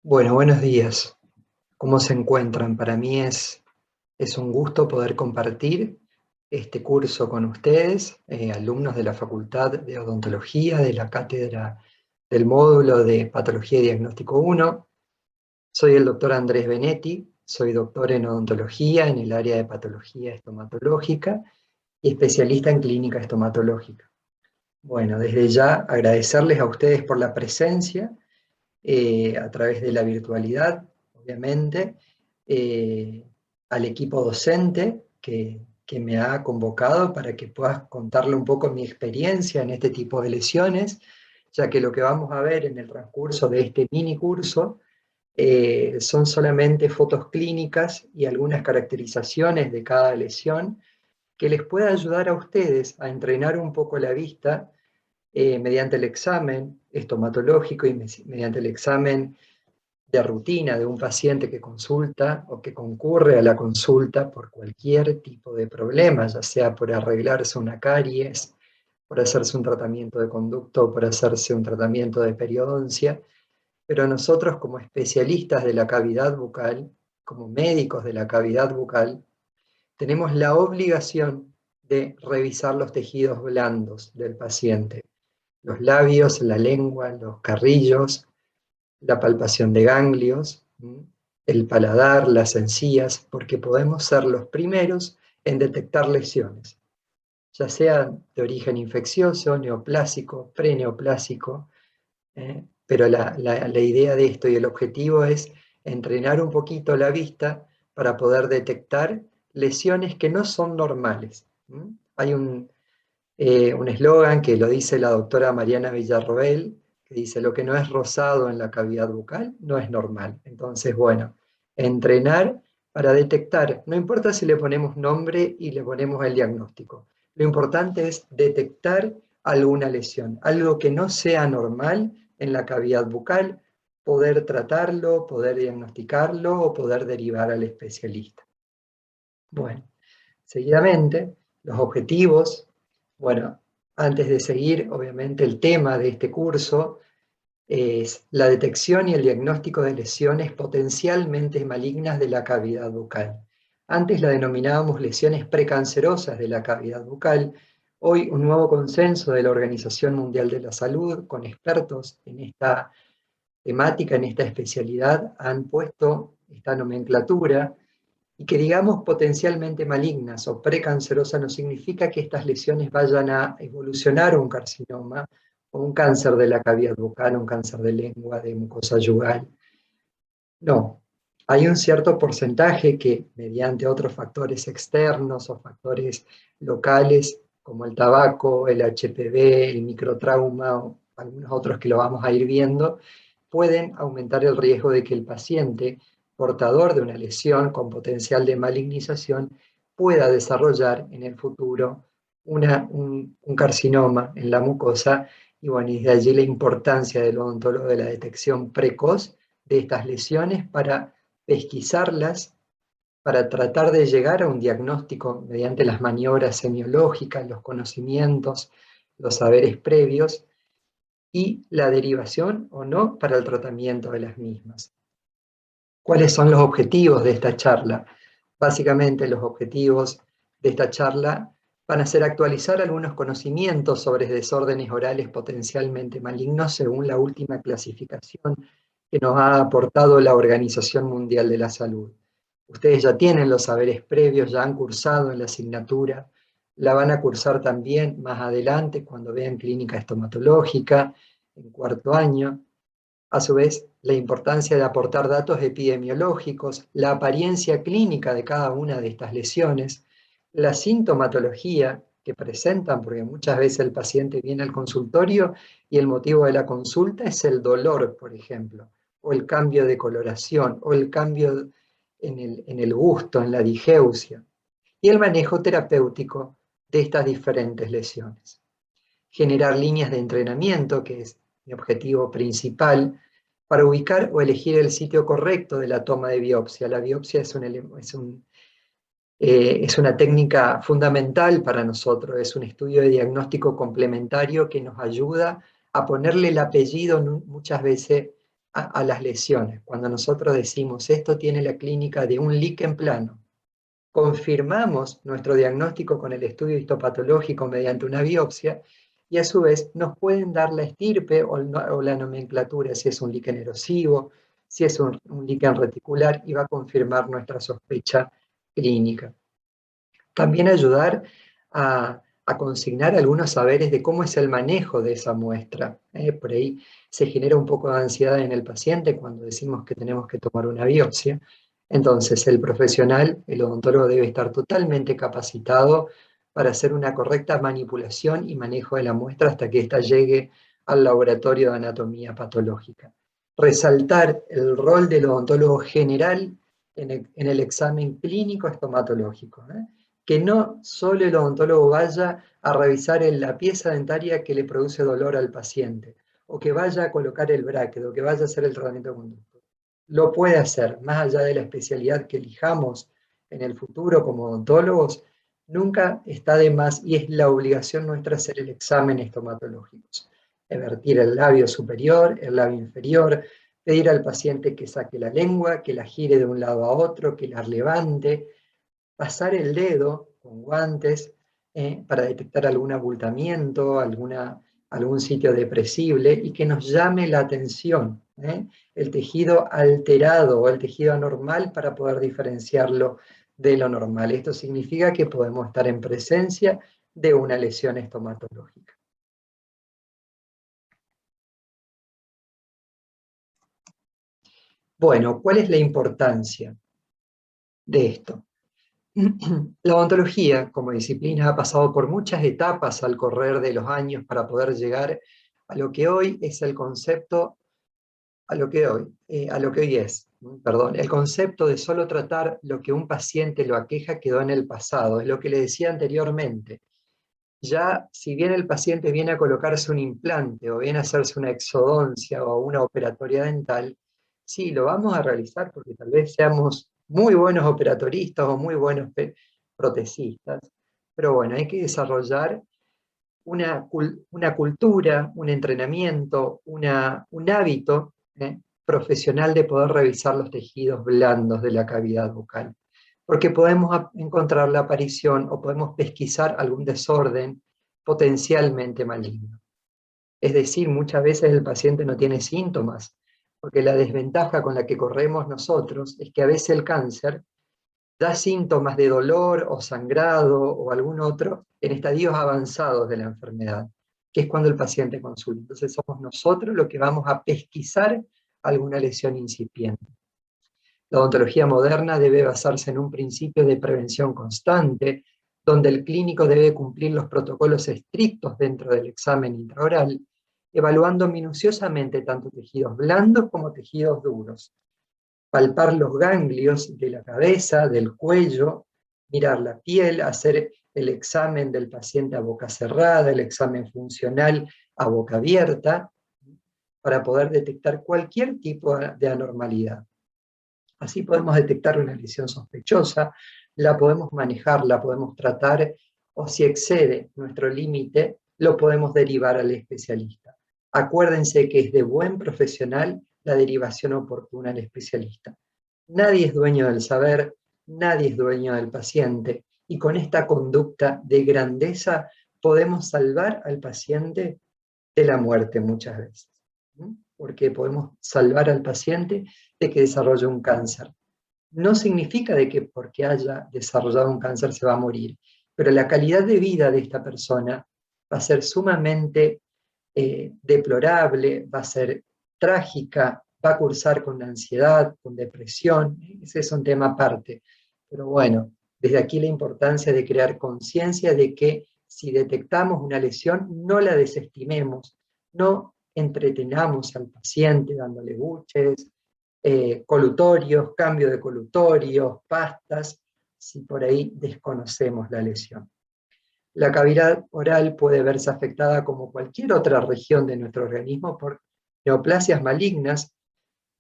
Bueno, buenos días. ¿Cómo se encuentran? Para mí es un gusto poder compartir este curso con ustedes, alumnos de la Facultad de Odontología, de la cátedra del módulo de Patología y Diagnóstico 1. Soy el doctor Andrés Benetti, soy doctor en odontología en el área de patología estomatológica y especialista en clínica estomatológica. Bueno, desde ya agradecerles a ustedes por la presencia a través de la virtualidad, obviamente, eh, al equipo docente que me ha convocado para que pueda contarle un poco mi experiencia en este tipo de lesiones, ya que lo que vamos a ver en el transcurso de este mini curso son solamente fotos clínicas y algunas caracterizaciones de cada lesión que les pueda ayudar a ustedes a entrenar un poco la vista mediante el examen estomatológico y mediante el examen de rutina de un paciente que consulta o que concurre a la consulta por cualquier tipo de problema, ya sea por arreglarse una caries, por hacerse un tratamiento de conducto o por hacerse un tratamiento de periodoncia, pero nosotros como especialistas de la cavidad bucal, como médicos de la cavidad bucal, tenemos la obligación de revisar los tejidos blandos del paciente, los labios, la lengua, los carrillos, la palpación de ganglios, el paladar, las encías, porque podemos ser los primeros en detectar lesiones, ya sean de origen infeccioso, neoplásico, preneoplásico, pero la idea de esto y el objetivo es entrenar un poquito la vista para poder detectar lesiones que no son normales. Hay un eslogan que lo dice la doctora Mariana Villarroel, que dice: lo que no es rosado en la cavidad bucal no es normal. Entonces, bueno, entrenar para detectar, no importa si le ponemos nombre y le ponemos el diagnóstico, lo importante es detectar alguna lesión, algo que no sea normal en la cavidad bucal, poder tratarlo, poder diagnosticarlo o poder derivar al especialista. Bueno, seguidamente, los objetivos. Bueno, antes de seguir, obviamente el tema de este curso es la detección y el diagnóstico de lesiones potencialmente malignas de la cavidad bucal. Antes la denominábamos lesiones precancerosas de la cavidad bucal. Hoy un nuevo consenso de la Organización Mundial de la Salud, con expertos en esta temática, en esta especialidad, han puesto esta nomenclatura. Y que digamos potencialmente malignas o precancerosas no significa que estas lesiones vayan a evolucionar a un carcinoma o un cáncer de la cavidad bucal, un cáncer de lengua, de mucosa yugal. No, hay un cierto porcentaje que mediante otros factores externos o factores locales, como el tabaco, el HPV, el microtrauma o algunos otros que lo vamos a ir viendo, pueden aumentar el riesgo de que el paciente portador de una lesión con potencial de malignización pueda desarrollar en el futuro un carcinoma en la mucosa, y bueno, y de allí la importancia del odontólogo de la detección precoz de estas lesiones para pesquisarlas, para tratar de llegar a un diagnóstico mediante las maniobras semiológicas, los conocimientos, los saberes previos y la derivación o no para el tratamiento de las mismas. ¿Cuáles son los objetivos de esta charla? Básicamente los objetivos de esta charla van a ser actualizar algunos conocimientos sobre desórdenes orales potencialmente malignos según la última clasificación que nos ha aportado la Organización Mundial de la Salud. Ustedes ya tienen los saberes previos, ya han cursado en la asignatura, la van a cursar también más adelante cuando vean clínica estomatológica en cuarto año. A su vez, la importancia de aportar datos epidemiológicos, la apariencia clínica de cada una de estas lesiones, la sintomatología que presentan, porque muchas veces el paciente viene al consultorio y el motivo de la consulta es el dolor, por ejemplo, o el cambio de coloración, o el cambio en el gusto, en la digeusia, y el manejo terapéutico de estas diferentes lesiones. Generar líneas de entrenamiento, que es mi objetivo principal, para ubicar o elegir el sitio correcto de la toma de biopsia. La biopsia es una técnica fundamental para nosotros, es un estudio de diagnóstico complementario que nos ayuda a ponerle el apellido muchas veces a las lesiones. Cuando nosotros decimos, esto tiene la clínica de un líquen plano, confirmamos nuestro diagnóstico con el estudio histopatológico mediante una biopsia, y a su vez nos pueden dar la estirpe o la nomenclatura, si es un líquen erosivo, si es un líquen reticular, y va a confirmar nuestra sospecha clínica. También ayudar a consignar algunos saberes de cómo es el manejo de esa muestra. Por ahí se genera un poco de ansiedad en el paciente cuando decimos que tenemos que tomar una biopsia. Entonces el profesional, el odontólogo, debe estar totalmente capacitado para hacer una correcta manipulación y manejo de la muestra hasta que ésta llegue al laboratorio de anatomía patológica. Resaltar el rol del odontólogo general en el examen clínico estomatológico, que no solo el odontólogo vaya a revisar la pieza dentaria que le produce dolor al paciente, o que vaya a colocar el bracket, o que vaya a hacer el tratamiento conducto. Lo puede hacer, más allá de la especialidad que elijamos en el futuro como odontólogos, nunca está de más, y es la obligación nuestra hacer el examen estomatológico. Evertir el labio superior, el labio inferior, pedir al paciente que saque la lengua, que la gire de un lado a otro, que la levante, pasar el dedo con guantes para detectar algún abultamiento, algún sitio depresible, y que nos llame la atención el tejido alterado o el tejido anormal para poder diferenciarlo de lo normal. Esto significa que podemos estar en presencia de una lesión estomatológica. Bueno, ¿cuál es la importancia de esto? La odontología como disciplina ha pasado por muchas etapas al correr de los años para poder llegar a lo que hoy es el concepto, a lo que hoy es. Perdón, el concepto de solo tratar lo que un paciente lo aqueja quedó en el pasado, es lo que le decía anteriormente. Ya, si bien el paciente viene a colocarse un implante o viene a hacerse una exodoncia o una operatoria dental, sí, lo vamos a realizar porque tal vez seamos muy buenos operatoristas o muy buenos protecistas, pero bueno, hay que desarrollar una cultura, un entrenamiento, un hábito profesional de poder revisar los tejidos blandos de la cavidad bucal, porque podemos encontrar la aparición o podemos pesquisar algún desorden potencialmente maligno. Es decir, muchas veces el paciente no tiene síntomas, porque la desventaja con la que corremos nosotros es que a veces el cáncer da síntomas de dolor o sangrado o algún otro en estadios avanzados de la enfermedad, que es cuando el paciente consulta. Entonces somos nosotros los que vamos a pesquisar alguna lesión incipiente. La odontología moderna debe basarse en un principio de prevención constante, donde el clínico debe cumplir los protocolos estrictos dentro del examen intraoral, evaluando minuciosamente tanto tejidos blandos como tejidos duros, palpar los ganglios de la cabeza, del cuello, mirar la piel, hacer el examen del paciente a boca cerrada, el examen funcional a boca abierta, para poder detectar cualquier tipo de anormalidad. Así podemos detectar una lesión sospechosa, la podemos manejar, la podemos tratar, o si excede nuestro límite, lo podemos derivar al especialista. Acuérdense que es de buen profesional la derivación oportuna al especialista. Nadie es dueño del saber, nadie es dueño del paciente, y con esta conducta de grandeza podemos salvar al paciente de la muerte muchas veces, porque podemos salvar al paciente de que desarrolle un cáncer. No significa de que porque haya desarrollado un cáncer se va a morir, pero la calidad de vida de esta persona va a ser sumamente deplorable, va a ser trágica, va a cursar con ansiedad, con depresión. Ese es un tema aparte. Pero bueno, desde aquí la importancia de crear conciencia de que si detectamos una lesión, no la desestimemos, no entretenamos al paciente dándole buches, colutorios, cambio de colutorios, pastas, si por ahí desconocemos la lesión. La cavidad oral puede verse afectada como cualquier otra región de nuestro organismo por neoplasias malignas,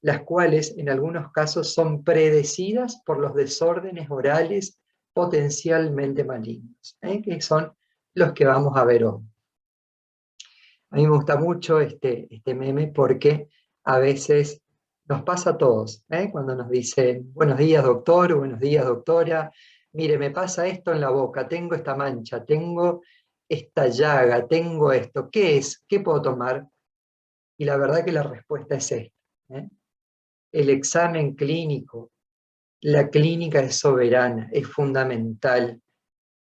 las cuales en algunos casos son predecidas por los desórdenes orales potencialmente malignos, que son los que vamos a ver hoy. A mí me gusta mucho este meme porque a veces Nos pasa a todos, cuando nos dicen, buenos días doctor, buenos días doctora, mire, me pasa esto en la boca, tengo esta mancha, tengo esta llaga, tengo esto, ¿qué es? ¿Qué puedo tomar? Y la verdad que la respuesta es esta. El examen clínico, la clínica es soberana, es fundamental.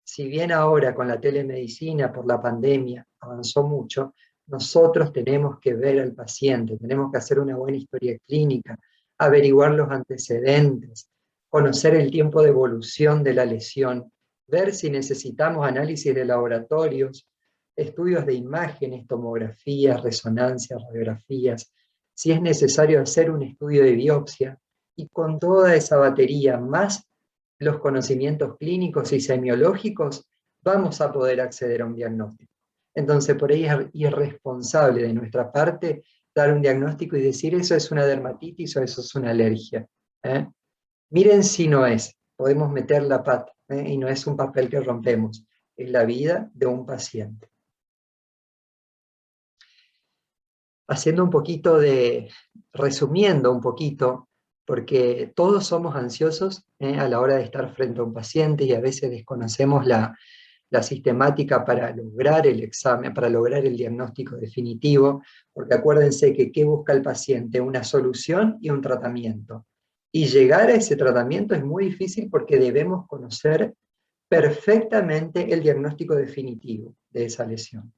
Si bien ahora con la telemedicina por la pandemia avanzó mucho, nosotros tenemos que ver al paciente, tenemos que hacer una buena historia clínica, averiguar los antecedentes, conocer el tiempo de evolución de la lesión, ver si necesitamos análisis de laboratorios, estudios de imágenes, tomografías, resonancias, radiografías, si es necesario hacer un estudio de biopsia, y con toda esa batería, más los conocimientos clínicos y semiológicos, vamos a poder acceder a un diagnóstico. Entonces, por ahí es irresponsable de nuestra parte dar un diagnóstico y decir eso es una dermatitis o eso es una alergia. Miren si no es, podemos meter la pata, y no es un papel que rompemos, es la vida de un paciente. Haciendo un poquito resumiendo un poquito, porque todos somos ansiosos a la hora de estar frente a un paciente y a veces desconocemos la sistemática para lograr el examen, para lograr el diagnóstico definitivo, porque acuérdense que ¿qué busca el paciente? Una solución y un tratamiento. Y llegar a ese tratamiento es muy difícil porque debemos conocer perfectamente el diagnóstico definitivo de esa lesión.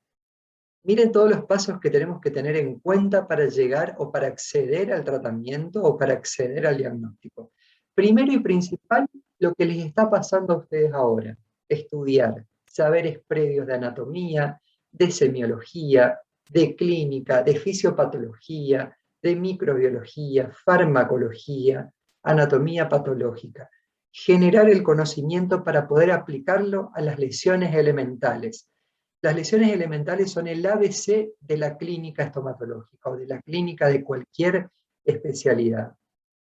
Miren todos los pasos que tenemos que tener en cuenta para llegar o para acceder al tratamiento o para acceder al diagnóstico. Primero y principal, lo que les está pasando a ustedes ahora, estudiar saberes previos de anatomía, de semiología, de clínica, de fisiopatología, de microbiología, farmacología, anatomía patológica. Generar el conocimiento para poder aplicarlo a las lesiones elementales. Las lesiones elementales son el ABC de la clínica estomatológica o de la clínica de cualquier especialidad.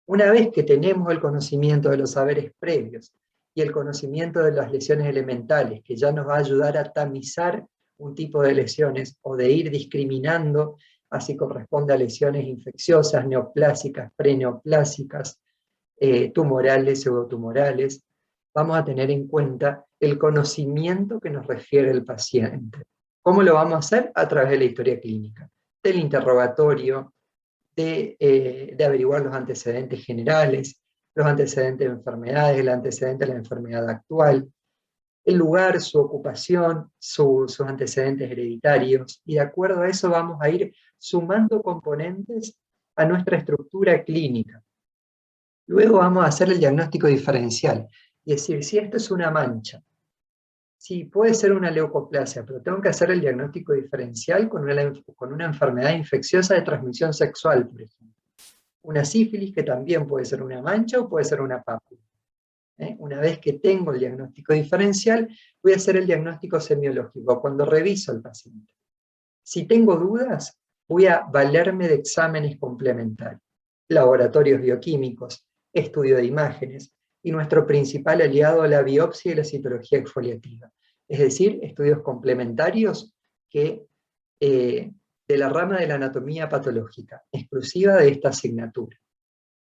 Una vez que tenemos el conocimiento de los saberes previos y el conocimiento de las lesiones elementales, que ya nos va a ayudar a tamizar un tipo de lesiones o de ir discriminando, así corresponde a lesiones infecciosas, neoplásicas, preneoplásicas, tumorales, pseudotumorales, vamos a tener en cuenta el conocimiento que nos refiere el paciente. ¿Cómo lo vamos a hacer? A través de la historia clínica, del interrogatorio, de averiguar los antecedentes generales, los antecedentes de enfermedades, el antecedente de la enfermedad actual, el lugar, su ocupación, sus antecedentes hereditarios, y de acuerdo a eso vamos a ir sumando componentes a nuestra estructura clínica. Luego vamos a hacer el diagnóstico diferencial, y decir, si esto es una mancha, si puede ser una leucoplasia, pero tengo que hacer el diagnóstico diferencial con una enfermedad infecciosa de transmisión sexual, por ejemplo. Una sífilis, que también puede ser una mancha o puede ser una pápula. Una vez que tengo el diagnóstico diferencial, voy a hacer el diagnóstico semiológico, cuando reviso al paciente. Si tengo dudas, voy a valerme de exámenes complementarios, laboratorios bioquímicos, estudio de imágenes, y nuestro principal aliado, la biopsia y la citología exfoliativa. Es decir, estudios complementarios que, de la rama de la anatomía patológica, exclusiva de esta asignatura.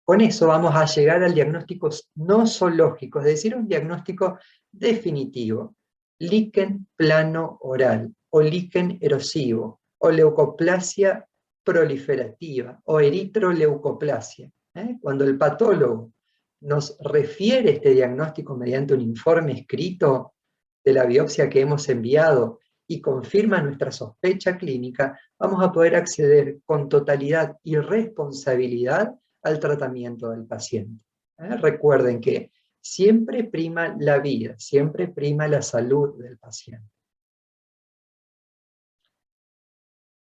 Con eso vamos a llegar al diagnóstico nosológico, es decir, un diagnóstico definitivo. Líquen plano oral, o líquen erosivo, o leucoplasia proliferativa, o eritroleucoplasia. Cuando el patólogo nos refiere este diagnóstico mediante un informe escrito de la biopsia que hemos enviado y confirma nuestra sospecha clínica, vamos a poder acceder con totalidad y responsabilidad al tratamiento del paciente. Recuerden que siempre prima la vida, siempre prima la salud del paciente.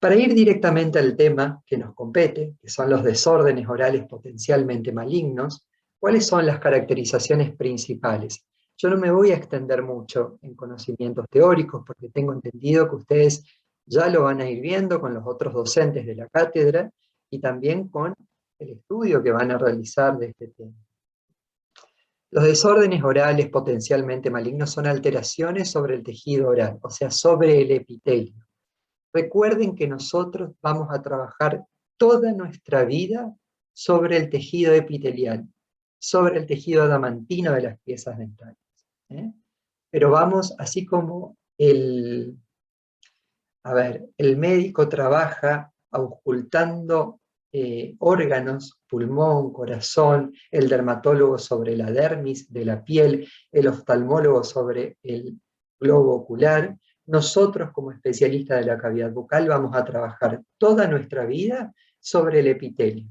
Para ir directamente al tema que nos compete, que son los desórdenes orales potencialmente malignos, ¿cuáles son las caracterizaciones principales? Yo no me voy a extender mucho en conocimientos teóricos, porque tengo entendido que ustedes ya lo van a ir viendo con los otros docentes de la cátedra y también con el estudio que van a realizar de este tema. Los desórdenes orales potencialmente malignos son alteraciones sobre el tejido oral, o sea, sobre el epitelio. Recuerden que nosotros vamos a trabajar toda nuestra vida sobre el tejido epitelial, sobre el tejido adamantino de las piezas dentales. Pero vamos, así como el médico trabaja auscultando órganos, pulmón, corazón, el dermatólogo sobre la dermis de la piel, el oftalmólogo sobre el globo ocular. Nosotros, como especialistas de la cavidad bucal, vamos a trabajar toda nuestra vida sobre el epitelio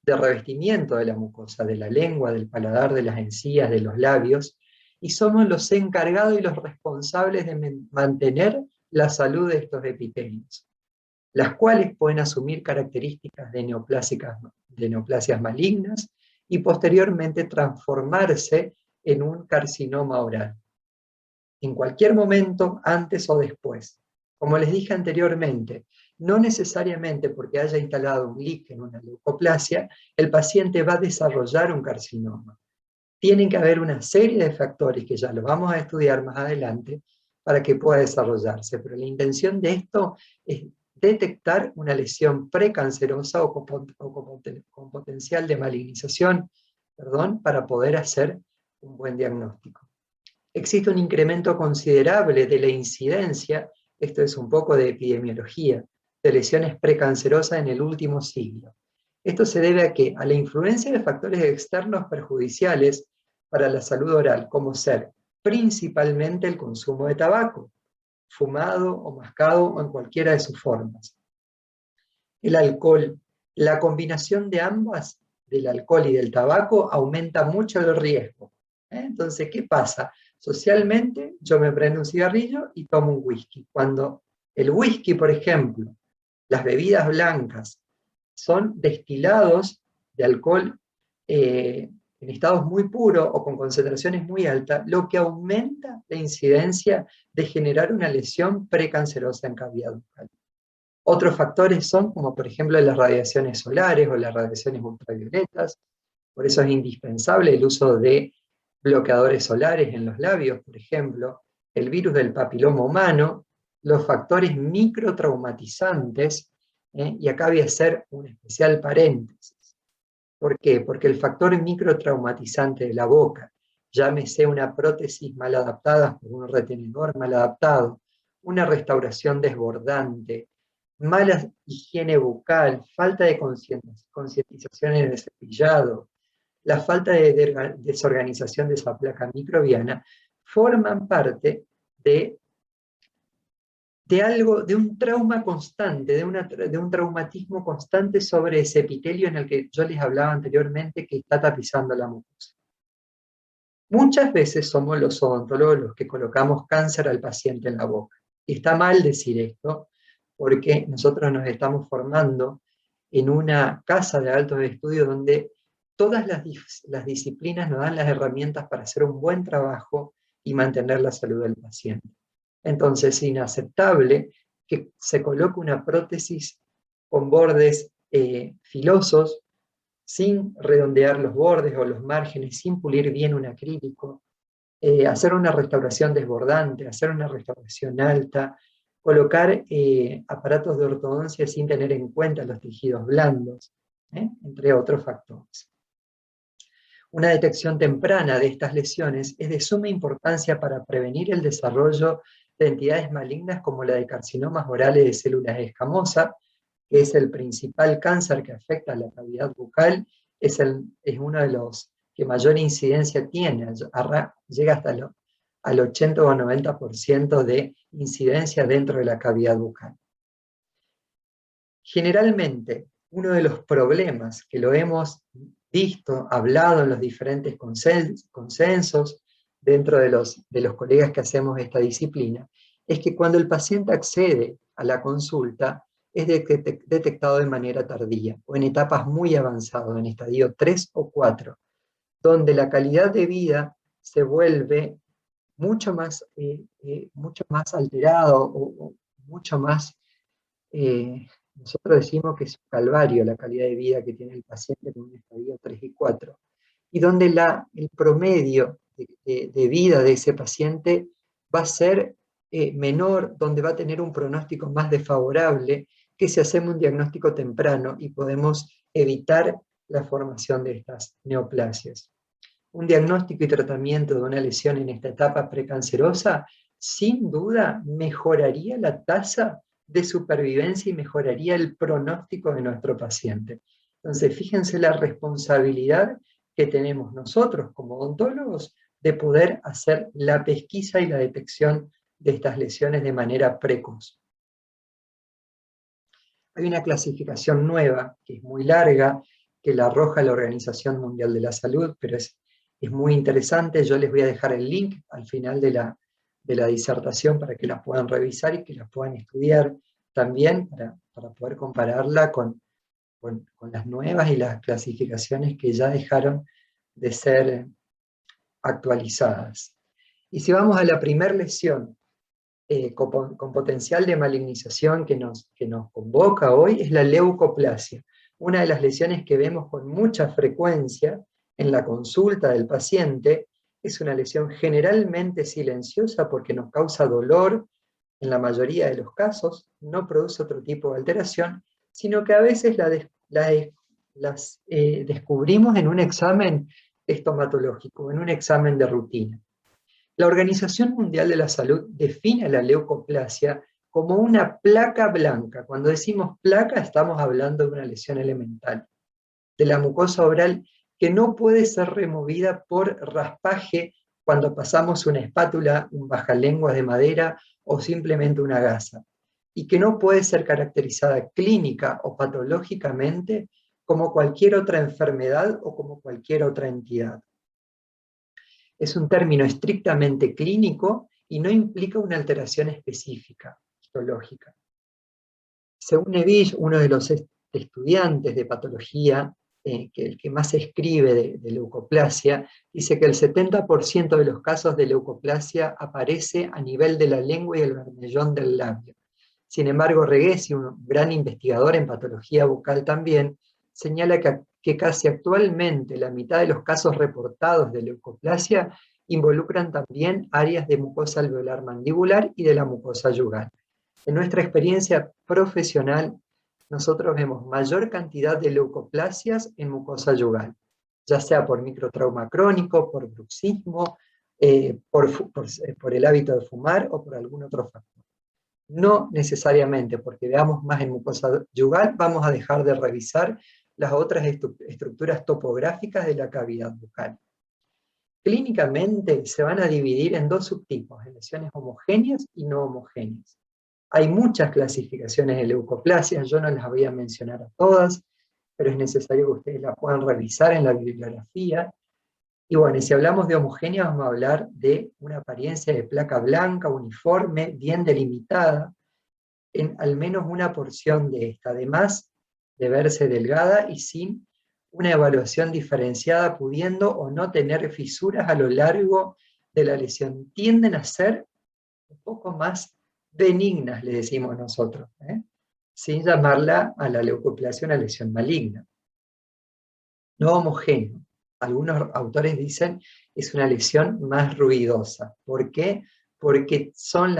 de revestimiento de la mucosa, de la lengua, del paladar, de las encías, de los labios, y somos los encargados y los responsables de mantener la salud de estos epitelios, las cuales pueden asumir características de neoplasias malignas y posteriormente transformarse en un carcinoma oral, en cualquier momento, antes o después. Como les dije anteriormente, no necesariamente porque haya instalado un líquen, una leucoplasia, el paciente va a desarrollar un carcinoma. Tienen que haber una serie de factores que ya los vamos a estudiar más adelante para que pueda desarrollarse, pero la intención de esto es detectar una lesión precancerosa o con potencial de malignización, para poder hacer un buen diagnóstico. Existe un incremento considerable de la incidencia, esto es un poco de epidemiología, de lesiones precancerosas en el último siglo. Esto se debe a ¿qué? A la influencia de factores externos perjudiciales para la salud oral, como ser principalmente el consumo de tabaco, fumado o mascado o en cualquiera de sus formas. El alcohol, la combinación de ambas, del alcohol y del tabaco, aumenta mucho el riesgo. Entonces, ¿qué pasa? Socialmente, yo me prendo un cigarrillo y tomo un whisky. Cuando el whisky, por ejemplo, las bebidas blancas, son destilados de alcohol en estados muy puros o con concentraciones muy altas, lo que aumenta la incidencia de generar una lesión precancerosa en cavidad bucal. Otros factores son, como por ejemplo las radiaciones solares o las radiaciones ultravioletas, por eso es indispensable el uso de bloqueadores solares en los labios, por ejemplo, el virus del papiloma humano, los factores microtraumatizantes, y acá voy a hacer un especial paréntesis. ¿Por qué? Porque el factor microtraumatizante de la boca, llámese una prótesis mal adaptada por un retenedor mal adaptado, una restauración desbordante, mala higiene bucal, falta de concientización en el cepillado, la falta de desorganización de esa placa microbiana, forman parte de algo, de un trauma constante, de un traumatismo constante sobre ese epitelio en el que yo les hablaba anteriormente que está tapizando la mucosa. Muchas veces somos los odontólogos los que colocamos cáncer al paciente en la boca. Y está mal decir esto, porque nosotros nos estamos formando en una casa de altos estudios donde todas las disciplinas nos dan las herramientas para hacer un buen trabajo y mantener la salud del paciente. Entonces es inaceptable que se coloque una prótesis con bordes filosos, sin redondear los bordes o los márgenes, sin pulir bien un acrílico, hacer una restauración desbordante, hacer una restauración alta, colocar aparatos de ortodoncia sin tener en cuenta los tejidos blandos, entre otros factores. Una detección temprana de estas lesiones es de suma importancia para prevenir el desarrollo de entidades malignas como la de carcinomas orales de células escamosas, que es el principal cáncer que afecta a la cavidad bucal, es uno de los que mayor incidencia tiene, llega hasta al 80 o 90% de incidencia dentro de la cavidad bucal. Generalmente, uno de los problemas que lo hemos visto, hablado en los diferentes consensos dentro de los colegas que hacemos esta disciplina, es que cuando el paciente accede a la consulta, es detectado de manera tardía, o en etapas muy avanzadas, en estadio 3 o 4, donde la calidad de vida se vuelve mucho más alterada, o mucho más, nosotros decimos que es un calvario la calidad de vida que tiene el paciente en un estadio 3 y 4, y donde el promedio de vida de ese paciente va a ser menor, donde va a tener un pronóstico más desfavorable, que si hacemos un diagnóstico temprano y podemos evitar la formación de estas neoplasias. Un diagnóstico y tratamiento de una lesión en esta etapa precancerosa, sin duda, mejoraría la tasa de supervivencia y mejoraría el pronóstico de nuestro paciente. Entonces, fíjense la responsabilidad que tenemos nosotros como odontólogos de poder hacer la pesquisa y la detección de estas lesiones de manera precoz. Hay una clasificación nueva, que es muy larga, que la arroja la Organización Mundial de la Salud, pero es muy interesante. Yo les voy a dejar el link al final de la disertación para que la puedan revisar y que la puedan estudiar también para poder compararla con las nuevas y las clasificaciones que ya dejaron de ser actualizadas. Y si vamos a la primera lesión con potencial de malignización que nos convoca hoy, es la leucoplasia, una de las lesiones que vemos con mucha frecuencia en la consulta del paciente. Es una lesión generalmente silenciosa porque nos causa dolor en la mayoría de los casos, no produce otro tipo de alteración, sino que a veces las descubrimos en un examen estomatológico, en un examen de rutina. La Organización Mundial de la Salud define la leucoplasia como una placa blanca. Cuando decimos placa, estamos hablando de una lesión elemental de la mucosa oral que no puede ser removida por raspaje cuando pasamos una espátula, un bajalengua de madera o simplemente una gasa, y que no puede ser caracterizada clínica o patológicamente como cualquier otra enfermedad o como cualquier otra entidad. Es un término estrictamente clínico y no implica una alteración específica, histológica. Según Neville, uno de los estudiantes de patología, el que más escribe de leucoplasia, dice que el 70% de los casos de leucoplasia aparece a nivel de la lengua y el bermellón del labio. Sin embargo, Reghesi, un gran investigador en patología bucal también, señala que casi actualmente la mitad de los casos reportados de leucoplasia involucran también áreas de mucosa alveolar mandibular y de la mucosa yugal. En nuestra experiencia profesional, nosotros vemos mayor cantidad de leucoplasias en mucosa yugal, ya sea por microtrauma crónico, por bruxismo, por el hábito de fumar o por algún otro factor. No necesariamente porque veamos más en mucosa yugal, vamos a dejar de revisar las otras estructuras topográficas de la cavidad bucal. Clínicamente se van a dividir en dos subtipos, en lesiones homogéneas y no homogéneas. Hay muchas clasificaciones de leucoplasias, yo no las voy a mencionar a todas, pero es necesario que ustedes las puedan revisar en la bibliografía. Y bueno, y si hablamos de homogénea, vamos a hablar de una apariencia de placa blanca, uniforme, bien delimitada, en al menos una porción de esta, además de verse delgada y sin una evaluación diferenciada, pudiendo o no tener fisuras a lo largo de la lesión. Tienden a ser un poco más benignas, le decimos nosotros, sin llamarla a la leucoplasia una lesión maligna. No homogéneo. Algunos autores dicen es una lesión más ruidosa. ¿Por qué? Porque son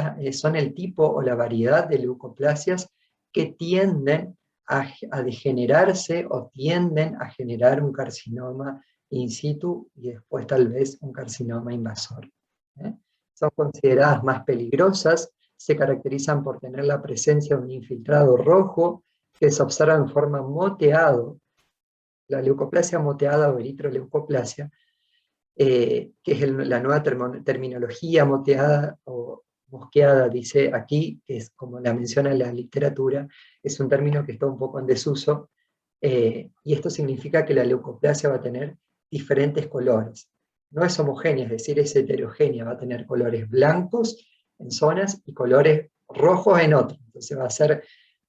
el tipo o la variedad de leucoplasias que tienden a degenerarse o tienden a generar un carcinoma in situ y después tal vez un carcinoma invasor. Son consideradas más peligrosas, se caracterizan por tener la presencia de un infiltrado rojo que se observa en forma moteado. La leucoplasia moteada o eritroleucoplasia, que es la nueva terminología moteada o mosqueada, dice aquí, que es como la menciona la literatura, es un término que está un poco en desuso, y esto significa que la leucoplasia va a tener diferentes colores. No es homogénea, es decir, es heterogénea, va a tener colores blancos en zonas y colores rojos en otras. Entonces va a ser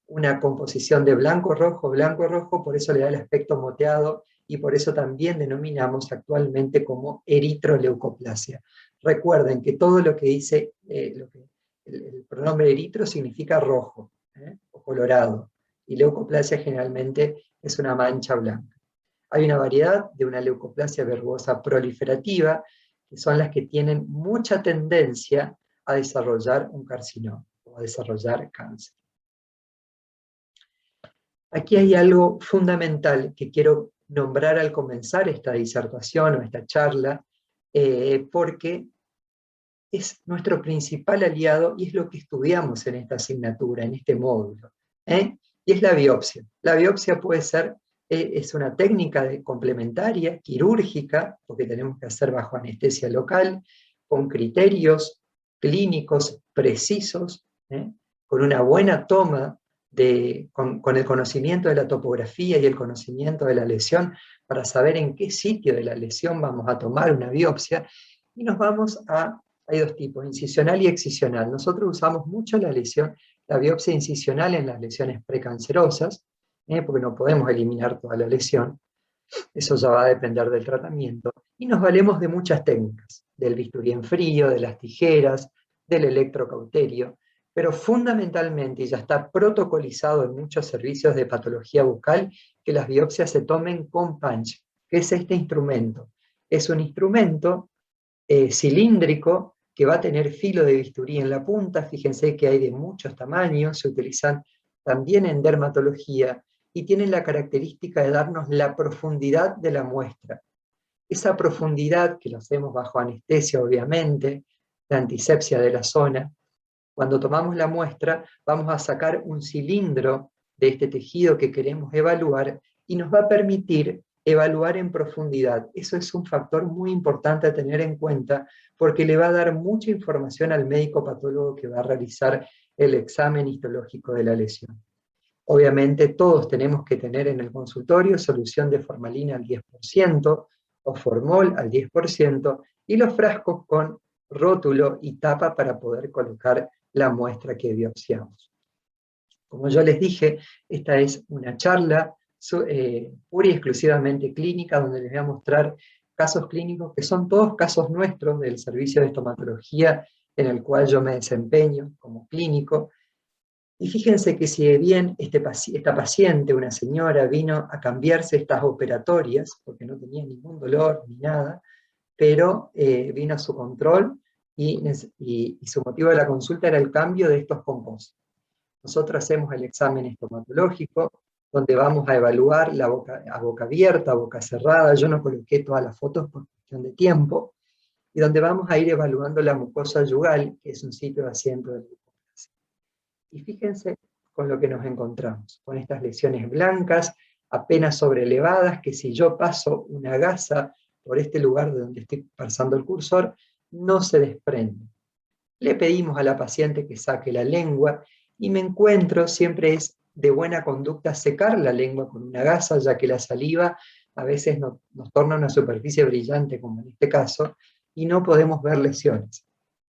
una composición de blanco, rojo, por eso le da el aspecto moteado y por eso también denominamos actualmente como eritroleucoplasia. Recuerden que todo lo que dice, el pronombre eritro significa rojo o colorado, y leucoplasia generalmente es una mancha blanca. Hay una variedad de una leucoplasia verrugosa proliferativa, que son las que tienen mucha tendencia a desarrollar un carcinoma o a desarrollar cáncer. Aquí hay algo fundamental que quiero nombrar al comenzar esta disertación o esta charla, porque es nuestro principal aliado y es lo que estudiamos en esta asignatura, en este módulo, y es la biopsia. La biopsia puede ser, es una técnica complementaria, quirúrgica, porque tenemos que hacer bajo anestesia local, con criterios clínicos precisos, con una buena toma, con el conocimiento de la topografía y el conocimiento de la lesión, para saber en qué sitio de la lesión vamos a tomar una biopsia, y nos vamos a... Hay dos tipos, incisional y excisional. Nosotros usamos mucho la biopsia incisional en las lesiones precancerosas, porque no podemos eliminar toda la lesión, eso ya va a depender del tratamiento, y nos valemos de muchas técnicas, del bisturí en frío, de las tijeras, del electrocauterio, pero fundamentalmente, y ya está protocolizado en muchos servicios de patología bucal, que las biopsias se tomen con punch, que es este instrumento. Es un instrumento cilíndrico que va a tener filo de bisturí en la punta. Fíjense que hay de muchos tamaños, se utilizan también en dermatología, y tienen la característica de darnos la profundidad de la muestra. Esa profundidad, que lo hacemos bajo anestesia obviamente, la antisepsia de la zona, cuando tomamos la muestra vamos a sacar un cilindro de este tejido que queremos evaluar, y nos va a permitir evaluar en profundidad. Eso es un factor muy importante a tener en cuenta, porque le va a dar mucha información al médico patólogo que va a realizar el examen histológico de la lesión. Obviamente todos tenemos que tener en el consultorio solución de formalina al 10%, o formol al 10%, y los frascos con rótulo y tapa para poder colocar la muestra que biopsiamos. Como yo les dije, esta es una charla pura y exclusivamente clínica, donde les voy a mostrar casos clínicos que son todos casos nuestros del servicio de estomatología en el cual yo me desempeño como clínico. Y fíjense que si bien esta paciente, una señora, vino a cambiarse estas operatorias, porque no tenía ningún dolor ni nada, pero vino a su control y su motivo de la consulta era el cambio de estos compuestos. Nosotros hacemos el examen estomatológico, donde vamos a evaluar la boca a boca abierta, a boca cerrada. Yo no coloqué todas las fotos por cuestión de tiempo, y donde vamos a ir evaluando la mucosa yugal, que es un sitio de asiento del mucoplasia. Y fíjense con lo que nos encontramos, con estas lesiones blancas, apenas sobrelevadas, que si yo paso una gasa por este lugar de donde estoy pasando el cursor, no se desprende. Le pedimos a la paciente que saque la lengua, y me encuentro, siempre es de buena conducta secar la lengua con una gasa, ya que la saliva a veces nos torna una superficie brillante, como en este caso, y no podemos ver lesiones.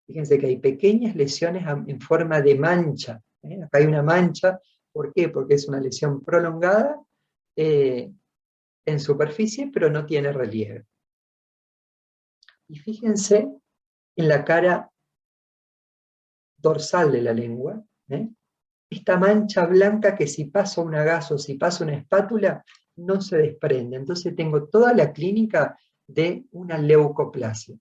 Fíjense que hay pequeñas lesiones en forma de mancha. Acá hay una mancha, ¿por qué? Porque es una lesión prolongada en superficie, pero no tiene relieve. Y fíjense en la cara dorsal de la lengua, esta mancha blanca que si paso una gasa o si paso una espátula, no se desprende. Entonces tengo toda la clínica de una leucoplasia.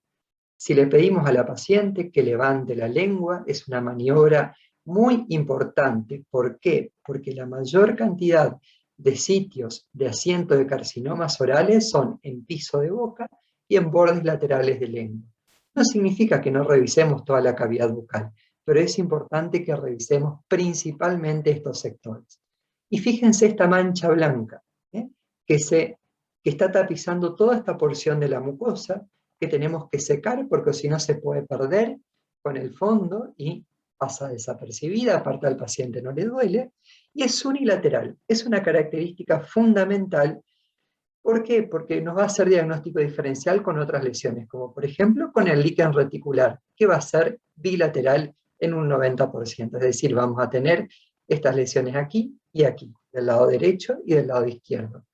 Si le pedimos a la paciente que levante la lengua, es una maniobra muy importante. ¿Por qué? Porque la mayor cantidad de sitios de asiento de carcinomas orales son en piso de boca y en bordes laterales de lengua. No significa que no revisemos toda la cavidad bucal, pero es importante que revisemos principalmente estos sectores. Y fíjense esta mancha blanca, que está tapizando toda esta porción de la mucosa, que tenemos que secar, porque si no se puede perder con el fondo y pasa desapercibida, aparte al paciente no le duele, y es unilateral. Es una característica fundamental. ¿Por qué? Porque nos va a hacer diagnóstico diferencial con otras lesiones, como por ejemplo con el líquen reticular, que va a ser bilateral en un 90%, es decir, vamos a tener estas lesiones aquí y aquí, del lado derecho y del lado izquierdo.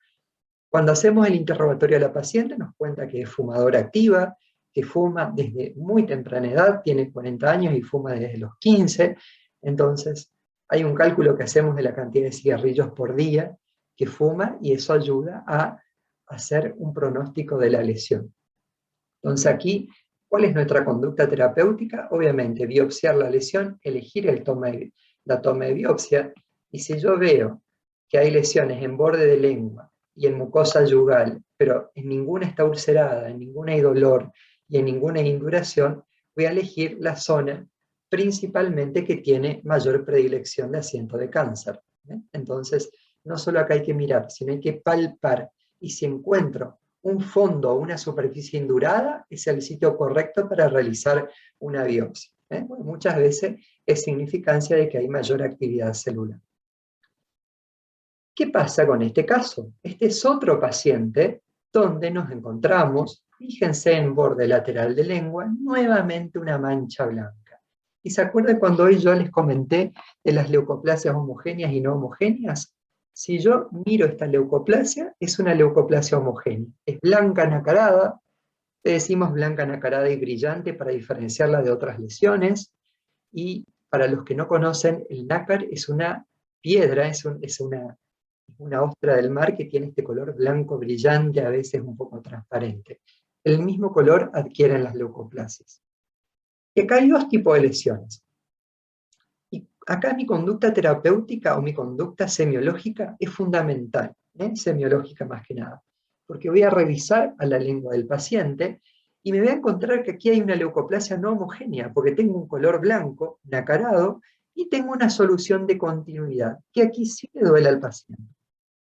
Cuando hacemos el interrogatorio a la paciente nos cuenta que es fumadora activa, que fuma desde muy temprana edad, tiene 40 años y fuma desde los 15, entonces hay un cálculo que hacemos de la cantidad de cigarrillos por día que fuma, y eso ayuda a hacer un pronóstico de la lesión. Entonces aquí, ¿cuál es nuestra conducta terapéutica? Obviamente, biopsiar la lesión, elegir la toma de biopsia, y si yo veo que hay lesiones en borde de lengua y en mucosa yugal, pero en ninguna está ulcerada, en ninguna hay dolor y en ninguna hay induración, voy a elegir la zona principalmente que tiene mayor predilección de asiento de cáncer. Entonces, no solo acá hay que mirar, sino hay que palpar, y si encuentro un fondo o una superficie indurada, es el sitio correcto para realizar una biopsia. Bueno, muchas veces es significancia de que hay mayor actividad celular. ¿Qué pasa con este caso? Este es otro paciente donde nos encontramos, fíjense en borde lateral de lengua, nuevamente una mancha blanca. ¿Y se acuerdan cuando hoy yo les comenté de las leucoplasias homogéneas y no homogéneas? Si yo miro esta leucoplasia, es una leucoplasia homogénea. Es blanca nacarada, le decimos blanca nacarada y brillante para diferenciarla de otras lesiones, y para los que no conocen, el nácar es una piedra, es una ostra del mar que tiene este color blanco brillante, a veces un poco transparente. El mismo color adquieren las leucoplasias. Y acá hay dos tipos de lesiones. Y acá mi conducta terapéutica o mi conducta semiológica es fundamental, semiológica más que nada, porque voy a revisar a la lengua del paciente y me voy a encontrar que aquí hay una leucoplasia no homogénea, porque tengo un color blanco, nacarado, y tengo una solución de continuidad, que aquí sí le duele al paciente.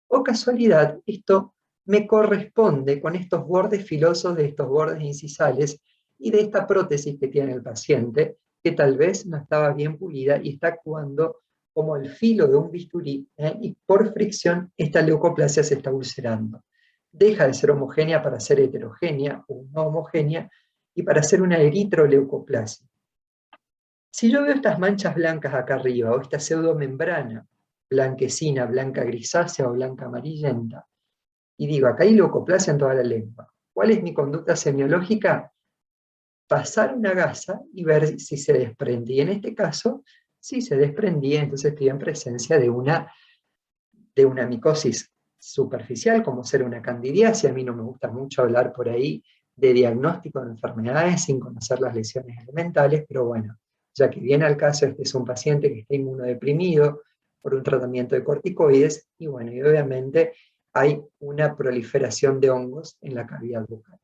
O casualidad, esto me corresponde con estos bordes filosos de estos bordes incisales y de esta prótesis que tiene el paciente, que tal vez no estaba bien pulida y está actuando como el filo de un bisturí, y por fricción esta leucoplasia se está ulcerando. Deja de ser homogénea para ser heterogénea o no homogénea y para ser una eritroleucoplasia. Si yo veo estas manchas blancas acá arriba o esta pseudomembrana blanquecina, blanca grisácea o blanca amarillenta, y digo, acá hay leucoplasia en toda la lengua, ¿cuál es mi conducta semiológica? Pasar una gasa y ver si se desprende. Y en este caso, si se desprendía, entonces estoy en presencia de una micosis superficial, como ser una candidiasis. A mí no me gusta mucho hablar por ahí de diagnóstico de enfermedades sin conocer las lesiones elementales, pero bueno, ya que viene al caso, este es un paciente que está inmunodeprimido por un tratamiento de corticoides, y bueno, y obviamente hay una proliferación de hongos en la cavidad bucal.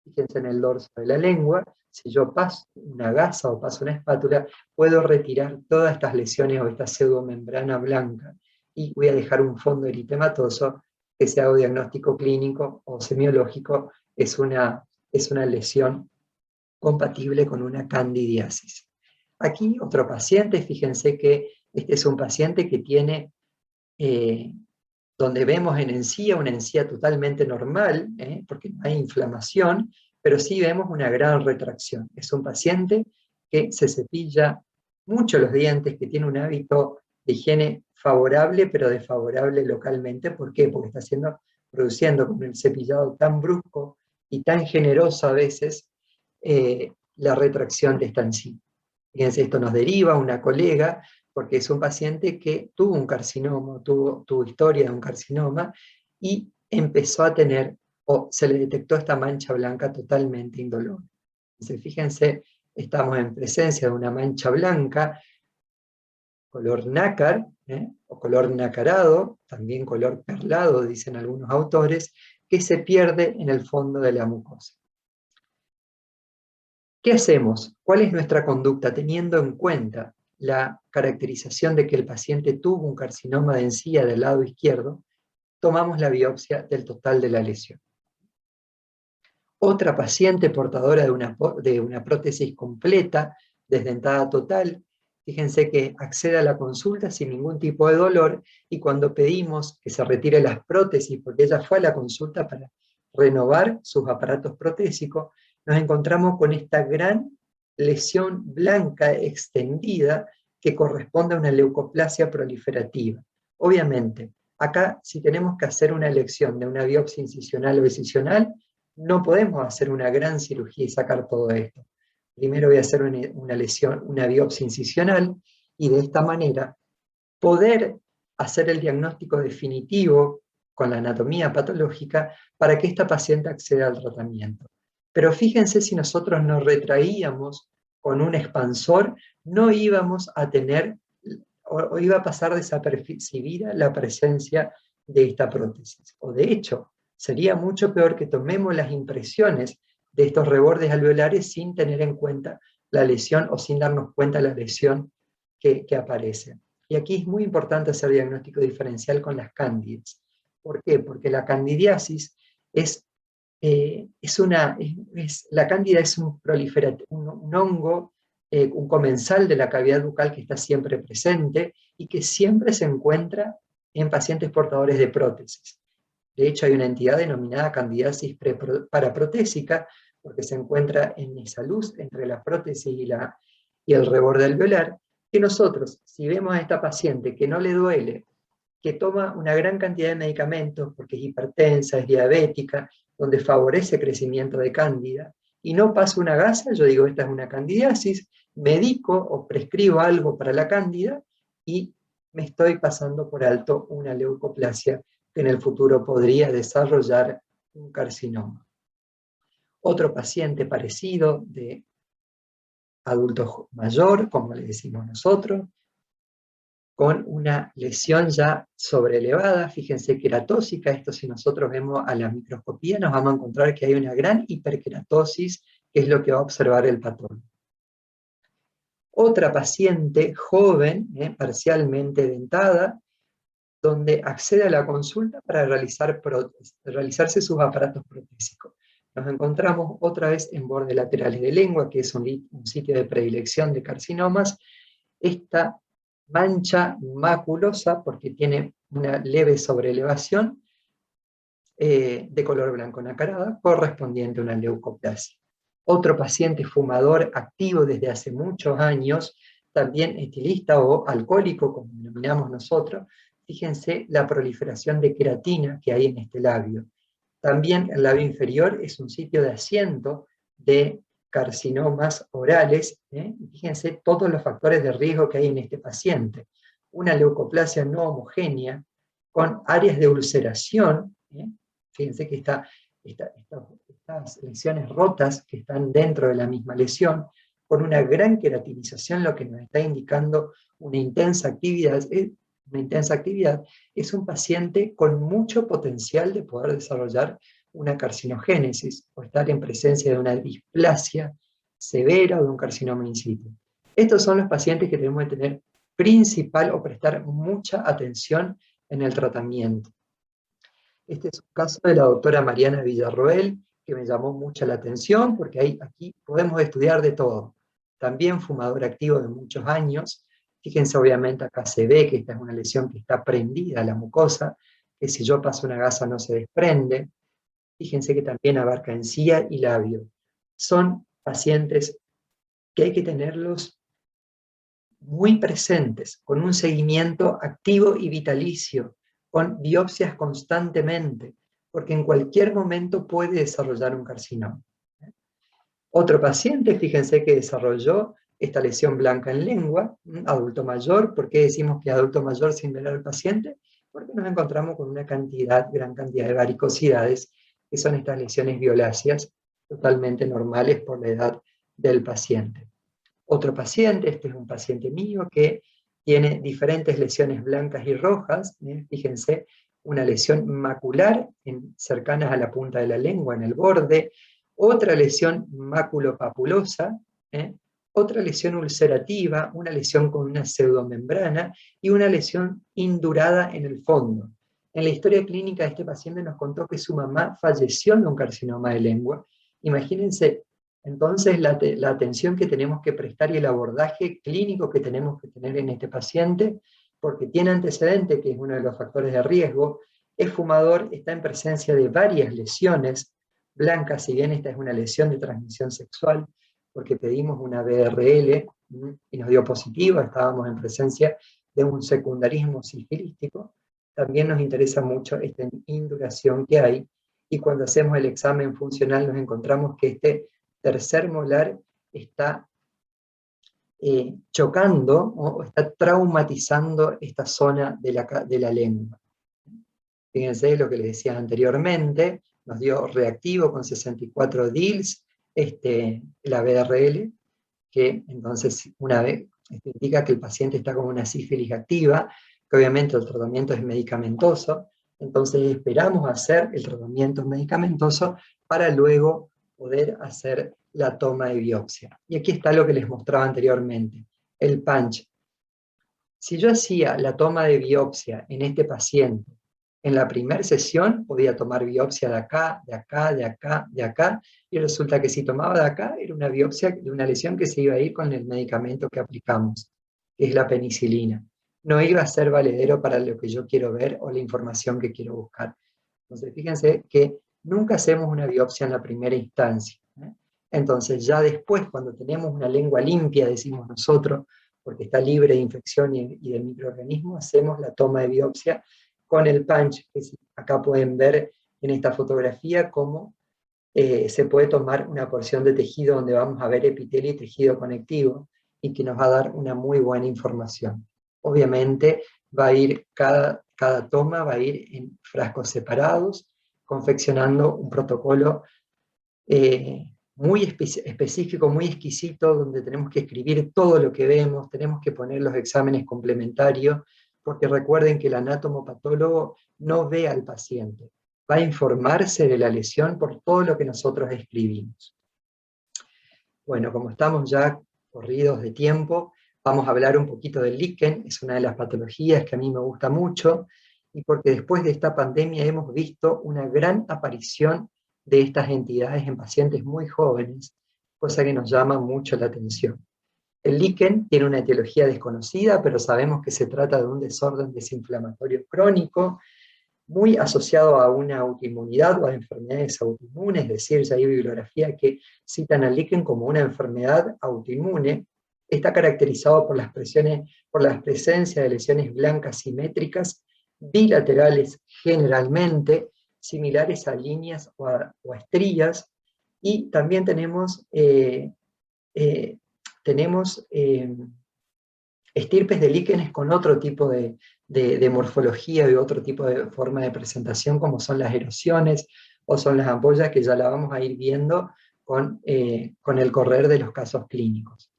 Fíjense en el dorso de la lengua, si yo paso una gasa o paso una espátula, puedo retirar todas estas lesiones o esta pseudomembrana blanca, y voy a dejar un fondo eritematoso que sea o diagnóstico clínico o semiológico, es una lesión compatible con una candidiasis. Aquí otro paciente, fíjense que este es un paciente que tiene, donde vemos en encía una encía totalmente normal, porque no hay inflamación, pero sí vemos una gran retracción. Es un paciente que se cepilla mucho los dientes, que tiene un hábito de higiene favorable, pero desfavorable localmente. ¿Por qué? Porque está produciendo con el cepillado tan brusco y tan generoso a veces la retracción de esta encía. Fíjense, esto nos deriva a una colega, porque es un paciente que tuvo un carcinoma, tuvo historia de un carcinoma, y empezó a tener, o se le detectó esta mancha blanca totalmente indolora. Entonces, fíjense, estamos en presencia de una mancha blanca, color nácar, o color nacarado, también color perlado, dicen algunos autores, que se pierde en el fondo de la mucosa. ¿Qué hacemos? ¿Cuál es nuestra conducta teniendo en cuenta la caracterización de que el paciente tuvo un carcinoma de encía del lado izquierdo? Tomamos la biopsia del total de la lesión. Otra paciente portadora de una prótesis completa, desdentada total, fíjense que accede a la consulta sin ningún tipo de dolor, y cuando pedimos que se retire las prótesis, porque ella fue a la consulta para renovar sus aparatos protésicos, nos encontramos con esta gran lesión blanca extendida que corresponde a una leucoplasia proliferativa. Obviamente, acá si tenemos que hacer una elección de una biopsia incisional o excisional, no podemos hacer una gran cirugía y sacar todo esto. Primero voy a hacer una biopsia incisional, y de esta manera poder hacer el diagnóstico definitivo con la anatomía patológica para que esta paciente acceda al tratamiento. Pero fíjense, si nosotros nos retraíamos con un expansor, no íbamos a tener o iba a pasar desapercibida la presencia de esta prótesis. O de hecho, sería mucho peor que tomemos las impresiones de estos rebordes alveolares sin tener en cuenta la lesión o sin darnos cuenta de la lesión que aparece. Y aquí es muy importante hacer diagnóstico diferencial con las cándidas. ¿Por qué? Porque la candidiasis la cándida es un hongo, un comensal de la cavidad bucal que está siempre presente y que siempre se encuentra en pacientes portadores de prótesis. De hecho, hay una entidad denominada candidiasis paraprotésica, porque se encuentra en esa luz entre la prótesis y el reborde alveolar, que nosotros, si vemos a esta paciente que no le duele, que toma una gran cantidad de medicamentos porque es hipertensa, es diabética, donde favorece crecimiento de cándida, y no pasa una gasa, yo digo, esta es una candidiasis, medico o prescribo algo para la cándida y me estoy pasando por alto una leucoplasia que en el futuro podría desarrollar un carcinoma. Otro paciente parecido de adulto mayor, como le decimos nosotros, con una lesión ya sobreelevada, fíjense, queratósica. Esto, si nosotros vemos a la microscopía, nos vamos a encontrar que hay una gran hiperqueratosis, que es lo que va a observar el patólogo. Otra paciente joven, parcialmente dentada, donde accede a la consulta para realizarse sus aparatos protésicos. Nos encontramos otra vez en bordes laterales de lengua, que es un sitio de predilección de carcinomas. Esta mancha maculosa, porque tiene una leve sobreelevación, de color blanco nacarada, correspondiente a una leucoplasia. Otro paciente fumador activo desde hace muchos años, también etilista o alcohólico, como denominamos nosotros. Fíjense la proliferación de queratina que hay en este labio. También el labio inferior es un sitio de asiento de carcinomas orales. Fíjense todos los factores de riesgo que hay en este paciente. Una leucoplasia no homogénea, con áreas de ulceración. Fíjense que estas lesiones rotas que están dentro de la misma lesión, con una gran queratinización, lo que nos está indicando una intensa actividad. Es un paciente con mucho potencial de poder desarrollar una carcinogénesis o estar en presencia de una displasia severa o de un carcinoma in situ. Estos son los pacientes que tenemos que tener principal o prestar mucha atención en el tratamiento. Este es un caso de la doctora Mariana Villarroel, que me llamó mucho la atención, porque aquí podemos estudiar de todo. También fumador activo de muchos años. Fíjense, obviamente acá se ve que esta es una lesión que está prendida a la mucosa, que si yo paso una gasa no se desprende. Fíjense que también abarca encía y labio. Son pacientes que hay que tenerlos muy presentes, con un seguimiento activo y vitalicio, con biopsias constantemente, porque en cualquier momento puede desarrollar un carcinoma. Otro paciente, fíjense que desarrolló esta lesión blanca en lengua, adulto mayor. ¿Por qué decimos que adulto mayor sin ver al paciente? Porque nos encontramos con una gran cantidad de varicosidades, que son estas lesiones violáceas, totalmente normales por la edad del paciente. Otro paciente, este es un paciente mío que tiene diferentes lesiones blancas y rojas. Fíjense, una lesión macular cercanas a la punta de la lengua, en el borde. Otra lesión maculopapulosa, otra lesión ulcerativa, una lesión con una pseudomembrana y una lesión indurada en el fondo. En la historia clínica de este paciente nos contó que su mamá falleció de un carcinoma de lengua. Imagínense, entonces, la atención que tenemos que prestar y el abordaje clínico que tenemos que tener en este paciente, porque tiene antecedente, que es uno de los factores de riesgo, es fumador, está en presencia de varias lesiones blancas, si bien esta es una lesión de transmisión sexual, porque pedimos una BRL y nos dio positivo, estábamos en presencia de un secundarismo sifilístico. También nos interesa mucho esta induración que hay, y cuando hacemos el examen funcional nos encontramos que este tercer molar está chocando o está traumatizando esta zona de la lengua. Fíjense lo que les decía anteriormente, nos dio reactivo con 64 DILs, la BRL, que entonces una vez Esto indica que el paciente está con una sífilis activa, que obviamente el tratamiento es medicamentoso, entonces esperamos hacer el tratamiento medicamentoso para luego poder hacer la toma de biopsia. Y aquí está lo que les mostraba anteriormente, el punch. Si yo hacía la toma de biopsia en este paciente, en la primera sesión podía tomar biopsia de acá, de acá, de acá, de acá, y resulta que si tomaba de acá era una biopsia de una lesión que se iba a ir con el medicamento que aplicamos, que es la penicilina. No iba a ser valedero para lo que yo quiero ver o la información que quiero buscar. Entonces, fíjense que nunca hacemos una biopsia en la primera instancia, ¿eh? Entonces, ya después, cuando tenemos una lengua limpia, decimos nosotros, porque está libre de infección y de microorganismos, hacemos la toma de biopsia con el punch, que acá pueden ver en esta fotografía cómo se puede tomar una porción de tejido donde vamos a ver epitelio y tejido conectivo, y que nos va a dar una muy buena información. Obviamente va a ir, cada toma va a ir en frascos separados, confeccionando un protocolo muy específico, muy exquisito, donde tenemos que escribir todo lo que vemos, tenemos que poner los exámenes complementarios, porque recuerden que el anatomopatólogo no ve al paciente, va a informarse de la lesión por todo lo que nosotros escribimos. Bueno, como estamos ya corridos de tiempo, vamos a hablar un poquito del líquen. Es una de las patologías que a mí me gusta mucho, y porque después de esta pandemia hemos visto una gran aparición de estas entidades en pacientes muy jóvenes, cosa que nos llama mucho la atención. El líquen tiene una etiología desconocida, pero sabemos que se trata de un desorden desinflamatorio crónico, muy asociado a una autoinmunidad o a enfermedades autoinmunes, es decir, ya hay bibliografía que citan al líquen como una enfermedad autoinmune. Está caracterizado por por la presencia de lesiones blancas simétricas, bilaterales generalmente, similares a líneas o a estrías, y también eh, tenemos estirpes de líquenes con otro tipo de morfología y otro tipo de forma de presentación, como son las erosiones o son las ampollas, que ya la vamos a ir viendo con el correr de los casos clínicos.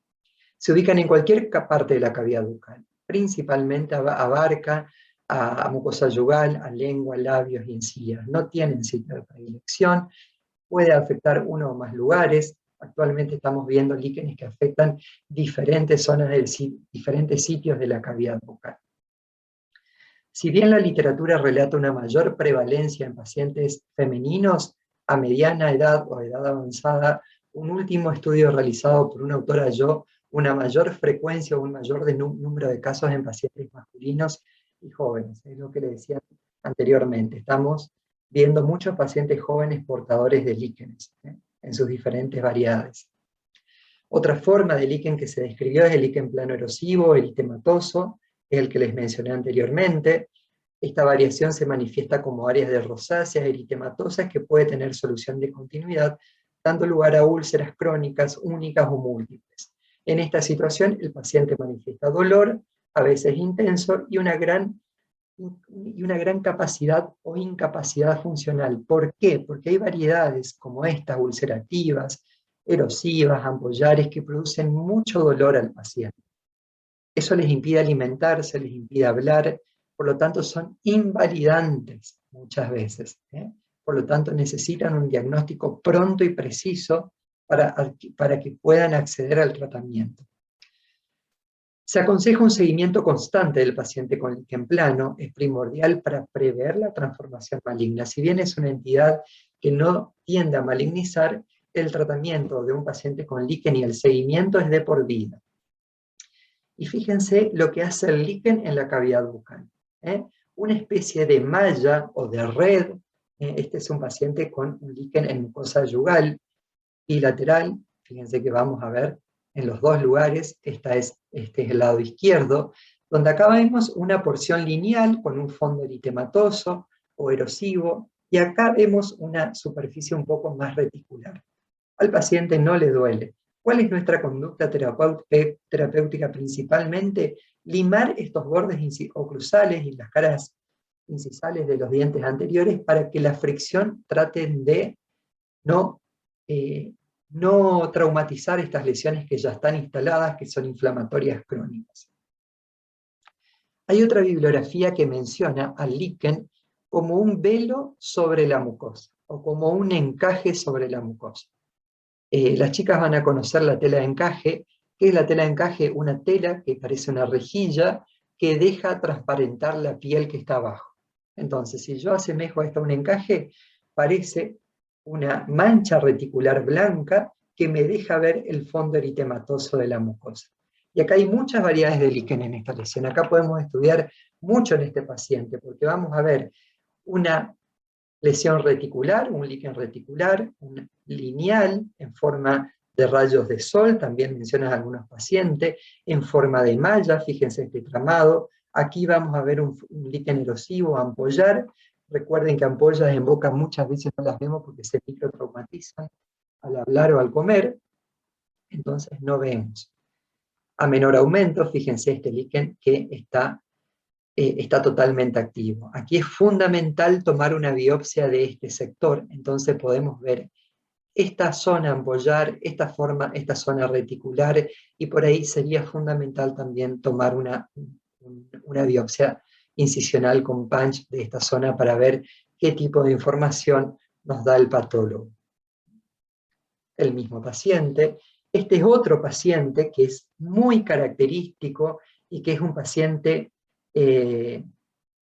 Se ubican en cualquier parte de la cavidad bucal, principalmente abarca a mucosa yugal, a lengua, labios y encías. No tienen sitio de predilección, puede afectar uno o más lugares. Actualmente estamos viendo líquenes que afectan diferentes zonas, diferentes sitios de la cavidad bucal. Si bien la literatura relata una mayor prevalencia en pacientes femeninos a mediana edad o edad avanzada, un último estudio realizado por una autora halló una mayor frecuencia o un mayor número de casos en pacientes masculinos y jóvenes. Es lo que le decía anteriormente. Estamos viendo muchos pacientes jóvenes portadores de líquenes, en sus diferentes variedades. Otra forma de líquen que se describió es el líquen plano erosivo, eritematoso, es el que les mencioné anteriormente. Esta variación se manifiesta como áreas de rosáceas eritematosas que puede tener solución de continuidad, dando lugar a úlceras crónicas, únicas o múltiples. En esta situación, el paciente manifiesta dolor, a veces intenso, y una gran capacidad o incapacidad funcional. ¿Por qué? Porque hay variedades como estas, ulcerativas, erosivas, ampollares, que producen mucho dolor al paciente. Eso les impide alimentarse, les impide hablar, por lo tanto son invalidantes muchas veces, ¿eh? Por lo tanto necesitan un diagnóstico pronto y preciso para que puedan acceder al tratamiento. Se aconseja un seguimiento constante del paciente con líquen plano, es primordial para prever la transformación maligna. Si bien es una entidad que no tiende a malignizar, el tratamiento de un paciente con líquen y el seguimiento es de por vida. Y fíjense lo que hace el líquen en la cavidad bucal, ¿eh? Una especie de malla o de red. Este es un paciente con un líquen en mucosa yugal bilateral. Fíjense que vamos a ver en los dos lugares. Este es el lado izquierdo, donde acá vemos una porción lineal con un fondo eritematoso o erosivo, y acá vemos una superficie un poco más reticular. Al paciente no le duele. ¿Cuál es nuestra conducta terapéutica principalmente? Limar estos bordes oclusales y las caras incisales de los dientes anteriores para que la fricción traten de no no traumatizar estas lesiones que ya están instaladas, que son inflamatorias crónicas. Hay otra bibliografía que menciona al líquen como un velo sobre la mucosa, o como un encaje sobre la mucosa. Las chicas van a conocer la tela de encaje. ¿Qué es la tela de encaje? Una tela que parece una rejilla que deja transparentar la piel que está abajo. Entonces, si yo asemejo esto a un encaje, parece una mancha reticular blanca que me deja ver el fondo eritematoso de la mucosa. Y acá hay muchas variedades de líquen en esta lesión. Acá podemos estudiar mucho en este paciente, porque vamos a ver una lesión reticular, un líquen reticular, un lineal en forma de rayos de sol, también mencionan algunos pacientes, en forma de malla, fíjense este tramado. Aquí vamos a ver un líquen erosivo, ampollar. Recuerden que ampollas en boca muchas veces no las vemos porque se microtraumatizan al hablar o al comer, entonces no vemos. A menor aumento, fíjense este líquen que está totalmente activo. Aquí es fundamental tomar una biopsia de este sector, entonces podemos ver esta zona ampollar, esta zona reticular, y por ahí sería fundamental también tomar una biopsia incisional con punch de esta zona para ver qué tipo de información nos da el patólogo. El mismo paciente. Este es otro paciente que es muy característico y que es un paciente que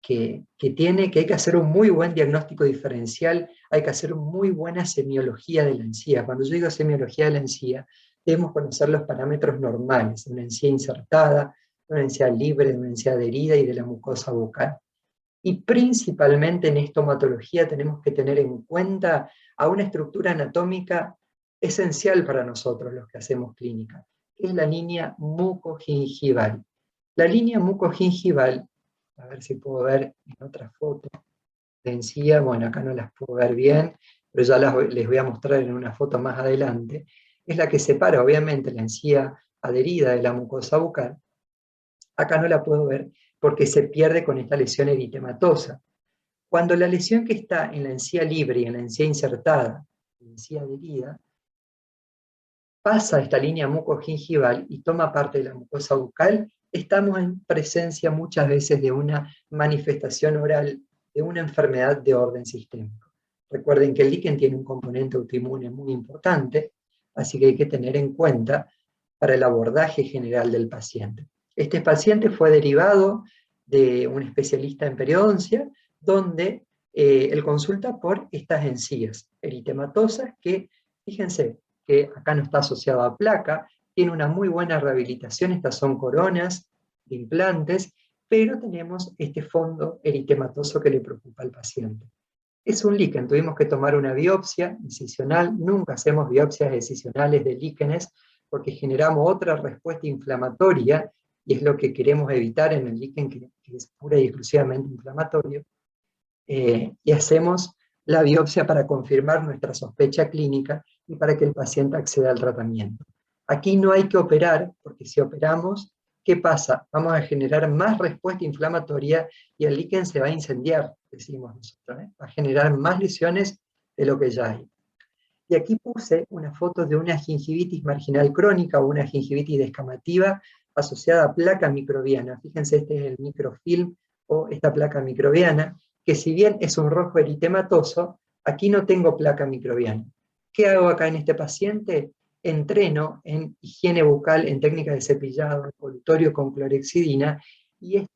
hay que hacer un muy buen diagnóstico diferencial, hay que hacer una muy buena semiología de la encía. Cuando yo digo semiología de la encía, debemos conocer los parámetros normales, de una encía insertada, de una encía libre, de una encía adherida y de la mucosa bucal. Y principalmente en estomatología tenemos que tener en cuenta a una estructura anatómica esencial para nosotros los que hacemos clínica, que es la línea mucogingival. La línea mucogingival, a ver si puedo ver en otra foto de encía, bueno, acá no las puedo ver bien, pero ya les voy a mostrar en una foto más adelante, es la que separa obviamente la encía adherida de la mucosa bucal. Acá no la puedo ver porque se pierde con esta lesión eritematosa. Cuando la lesión que está en la encía libre y en la encía insertada, la encía adherida, pasa esta línea mucogingival y toma parte de la mucosa bucal, estamos en presencia muchas veces de una manifestación oral de una enfermedad de orden sistémico. Recuerden que el líquen tiene un componente autoinmune muy importante, así que hay que tener en cuenta para el abordaje general del paciente. Este paciente fue derivado de un especialista en periodoncia, donde él consulta por estas encías eritematosas que, fíjense, que acá no está asociado a placa, tiene una muy buena rehabilitación, estas son coronas de implantes, pero tenemos este fondo eritematoso que le preocupa al paciente. Es un líquen, tuvimos que tomar una biopsia incisional, nunca hacemos biopsias excisionales de líquenes porque generamos otra respuesta inflamatoria, y es lo que queremos evitar en el líquen que es pura y exclusivamente inflamatorio, y hacemos la biopsia para confirmar nuestra sospecha clínica y para que el paciente acceda al tratamiento. Aquí no hay que operar, porque si operamos, ¿qué pasa? Vamos a generar más respuesta inflamatoria y el líquen se va a incendiar, decimos nosotros, ¿eh? Va a generar más lesiones de lo que ya hay. Y aquí puse una foto de una gingivitis marginal crónica o una gingivitis descamativa asociada a placa microbiana. Fíjense, este es el microfilm o esta placa microbiana, que si bien es un rojo eritematoso, aquí no tengo placa microbiana. ¿Qué hago acá en este paciente? Entreno en higiene bucal, en técnicas de cepillado, en colutorio con clorexidina, y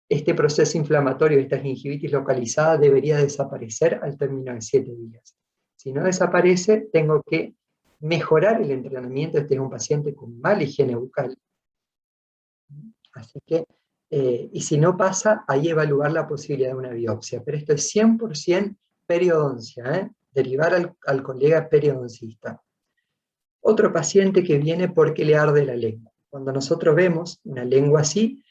este proceso inflamatorio, esta gingivitis localizada, debería desaparecer al término de 7 días. Si no desaparece, tengo que mejorar el entrenamiento. Este es un paciente con mala higiene bucal. Así que, y si no pasa, ahí evaluar la posibilidad de una biopsia. Pero esto es 100% periodoncia, ¿eh? Derivar al colega periodoncista. Otro paciente que viene porque le arde la lengua. Cuando nosotros vemos una lengua así,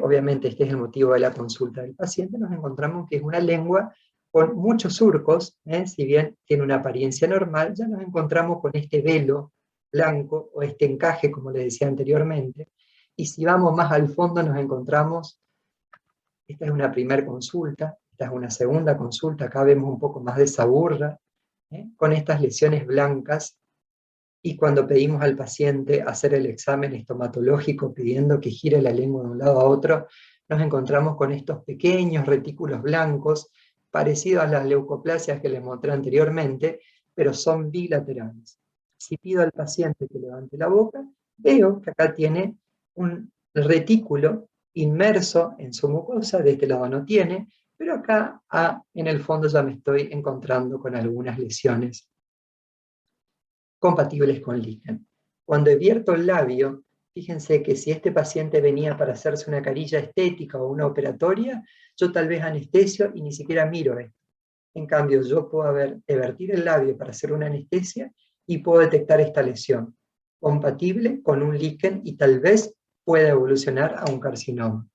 obviamente este es el motivo de la consulta del paciente, nos encontramos que es una lengua con muchos surcos, si bien tiene una apariencia normal, ya nos encontramos con este velo blanco o este encaje, como les decía anteriormente, y si vamos más al fondo nos encontramos, esta es una primera consulta, esta es una segunda consulta, acá vemos un poco más de esa burra, con estas lesiones blancas y cuando pedimos al paciente hacer el examen estomatológico pidiendo que gire la lengua de un lado a otro, nos encontramos con estos pequeños retículos blancos, parecidos a las leucoplasias que les mostré anteriormente, pero son bilaterales. Si pido al paciente que levante la boca, veo que acá tiene un retículo inmerso en su mucosa, de este lado no tiene, pero acá en el fondo ya me estoy encontrando con algunas lesiones compatibles con líquen. Cuando evierto el labio, fíjense que si este paciente venía para hacerse una carilla estética o una operatoria, yo tal vez anestesio y ni siquiera miro esto. En cambio, yo puedo evertir el labio para hacer una anestesia y puedo detectar esta lesión, compatible con un líquen y tal vez pueda evolucionar a un carcinoma.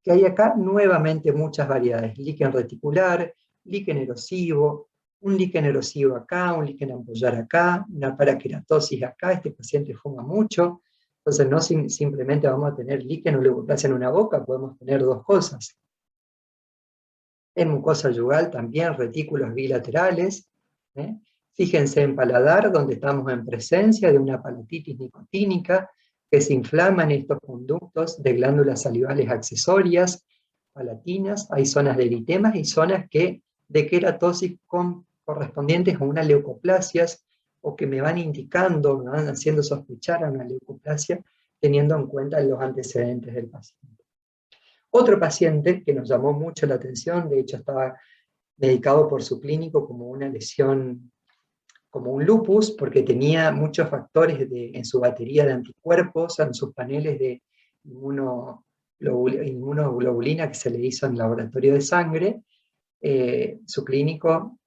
Que hay acá nuevamente muchas variedades, líquen reticular, líquen erosivo, un líquen erosivo acá, un líquen ampollar acá, una paraqueratosis acá, este paciente fuma mucho, entonces no simplemente vamos a tener líquen o leucoplasia en una boca, podemos tener dos cosas. En mucosa yugal también retículos bilaterales, ¿eh? Fíjense en paladar, donde estamos en presencia de una palatitis nicotínica, que se inflaman estos conductos de glándulas salivales accesorias, palatinas, hay zonas de eritemas y zonas de queratosis correspondientes a una leucoplasias, o que me van indicando, me van haciendo sospechar a una leucoplasia, teniendo en cuenta los antecedentes del paciente. Otro paciente que nos llamó mucho la atención, de hecho estaba medicado por su clínico como una lesión, como un lupus, porque tenía muchos factores en su batería de anticuerpos, en sus paneles de inmunoglobulina que se le hizo en el laboratorio de sangre. Su clínico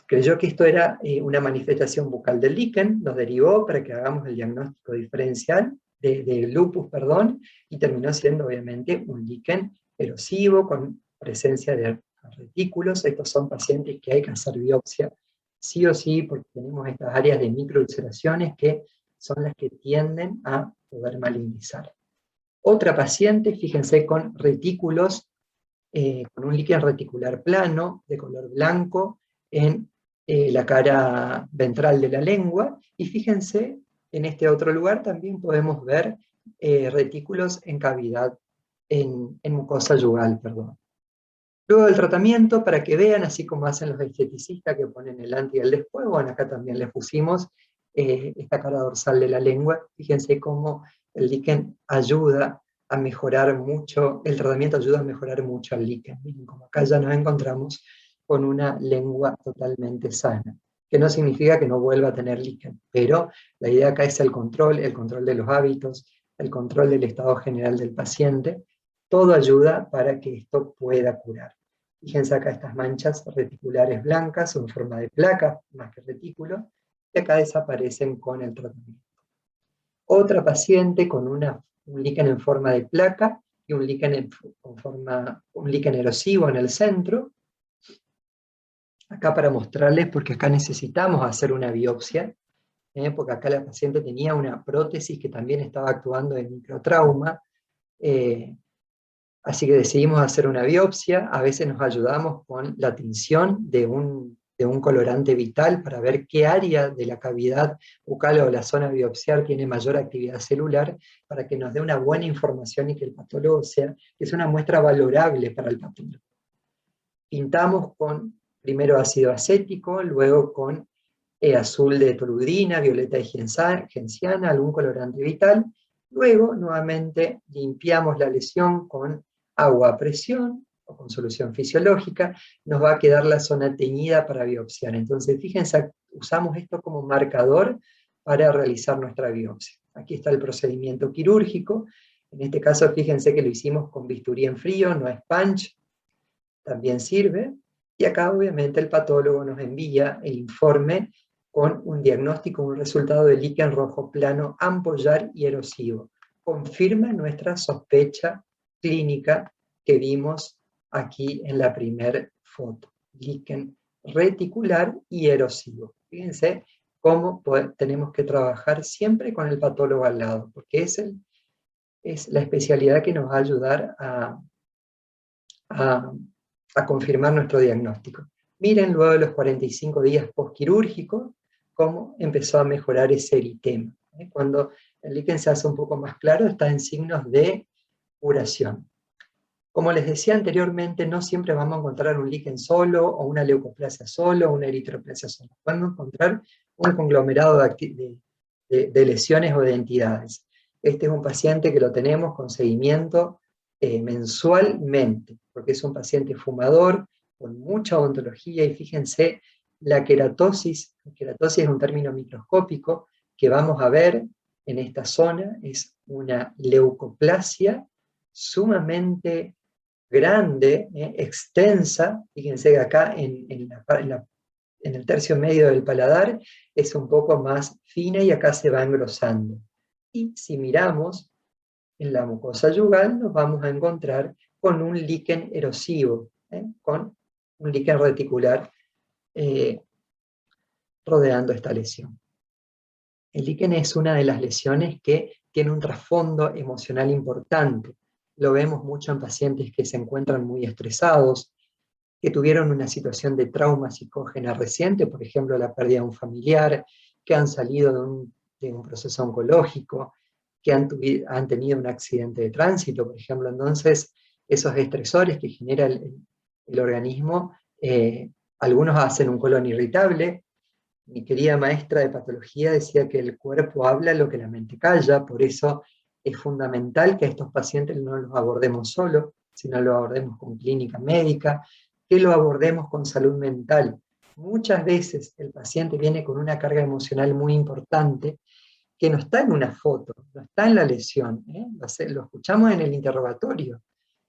creyó que esto era una manifestación bucal del líquen, nos derivó para que hagamos el diagnóstico diferencial de lupus, y terminó siendo obviamente un líquen erosivo con presencia de retículos. Estos son pacientes que hay que hacer biopsia sí o sí, porque tenemos estas áreas de microulceraciones que son las que tienden a poder malignizar. Otra paciente, fíjense, con retículos, con un líquen reticular plano, de color blanco, en la cara ventral de la lengua, y fíjense, en este otro lugar también podemos ver retículos en cavidad, en mucosa yugal, perdón. Luego del tratamiento, para que vean, así como hacen los esteticistas que ponen el antes y el después, bueno, acá también les pusimos esta cara dorsal de la lengua. Fíjense cómo el líquen ayuda a mejorar mucho, el tratamiento ayuda a mejorar mucho al líquen. Miren, como acá ya nos encontramos con una lengua totalmente sana, que no significa que no vuelva a tener líquen, pero la idea acá es el control de los hábitos, el control del estado general del paciente. Todo ayuda para que esto pueda curar. Fíjense acá estas manchas reticulares blancas, son en forma de placa, más que retículo, y acá desaparecen con el tratamiento. Otra paciente con un líquen en forma de placa y un líquen erosivo en el centro. Acá para mostrarles, porque acá necesitamos hacer una biopsia, porque acá la paciente tenía una prótesis que también estaba actuando en microtrauma, así que decidimos hacer una biopsia. A veces nos ayudamos con la tinción de un colorante vital para ver qué área de la cavidad bucal o la zona a biopsiar tiene mayor actividad celular, para que nos dé una buena información y que el patólogo que es una muestra valorable para el patólogo. Pintamos con primero ácido acético, luego con azul de toluidina, violeta de genciana, algún colorante vital. Luego, nuevamente, limpiamos la lesión con agua a presión o con solución fisiológica. Nos va a quedar la zona teñida para biopsiar. Entonces, fíjense, usamos esto como marcador para realizar nuestra biopsia. Aquí está el procedimiento quirúrgico. En este caso, fíjense que lo hicimos con bisturí en frío, no es punch, también sirve. Y acá, obviamente, el patólogo nos envía el informe con un diagnóstico, un resultado de líquen rojo plano, ampollar y erosivo. Confirma nuestra sospecha clínica que vimos aquí en la primera foto. Líquen reticular y erosivo. Fíjense cómo tenemos que trabajar siempre con el patólogo al lado, porque es la especialidad que nos va a ayudar a confirmar nuestro diagnóstico. Miren luego de los 45 días postquirúrgicos cómo empezó a mejorar ese eritema. Cuando el líquen se hace un poco más claro, está en signos de curación. Como les decía anteriormente, no siempre vamos a encontrar un líquen solo, o una leucoplasia solo, o una eritroplasia solo. Podemos encontrar un conglomerado de lesiones o de entidades. Este es un paciente que lo tenemos con seguimiento mensualmente, porque es un paciente fumador, con mucha odontología, y fíjense, la queratosis es un término microscópico que vamos a ver en esta zona, es una leucoplasia sumamente grande, extensa. Fíjense que acá en el tercio medio del paladar es un poco más fina y acá se va engrosando. Y si miramos en la mucosa yugal, nos vamos a encontrar con un líquen erosivo, con un líquen reticular rodeando esta lesión. El líquen es una de las lesiones que tiene un trasfondo emocional importante. Lo vemos mucho en pacientes que se encuentran muy estresados, que tuvieron una situación de trauma psicógena reciente, por ejemplo, la pérdida de un familiar, que han salido de un proceso oncológico, que han tenido un accidente de tránsito, por ejemplo. Entonces, esos estresores que genera el organismo, algunos hacen un colon irritable. Mi querida maestra de patología decía que el cuerpo habla lo que la mente calla, por eso es fundamental que a estos pacientes no los abordemos solo, sino los abordemos con clínica médica, que lo abordemos con salud mental. Muchas veces el paciente viene con una carga emocional muy importante que no está en una foto, no está en la lesión, lo escuchamos en el interrogatorio.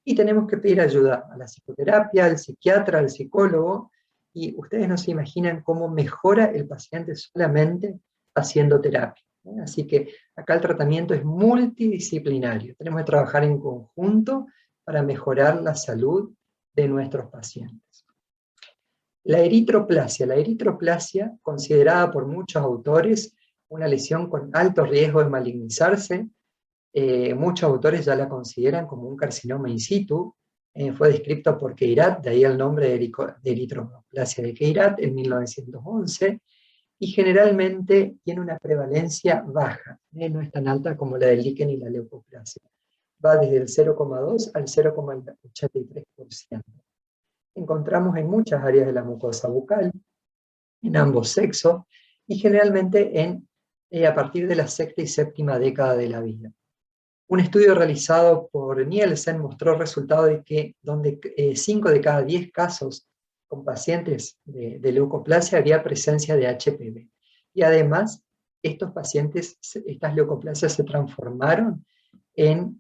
Y tenemos que pedir ayuda a la psicoterapia, al psiquiatra, al psicólogo, y ustedes no se imaginan cómo mejora el paciente solamente haciendo terapia. Así que acá el tratamiento es multidisciplinario. Tenemos que trabajar en conjunto para mejorar la salud de nuestros pacientes. La eritroplasia, considerada por muchos autores una lesión con alto riesgo de malignizarse, muchos autores ya la consideran como un carcinoma in situ. Fue descrito por Queirat, de ahí el nombre de eritroplasia de Queirat, en 1911, y generalmente tiene una prevalencia baja, no es tan alta como la del líquen y la leucoplasia. Va desde el 0,2 al 0,83%. Encontramos en muchas áreas de la mucosa bucal, en ambos sexos, y generalmente a partir de la sexta y séptima década de la vida. Un estudio realizado por Nielsen mostró resultados de que donde 5 de cada 10 casos con pacientes de leucoplasia había presencia de HPV. Y además, estos pacientes, estas leucoplasias se transformaron en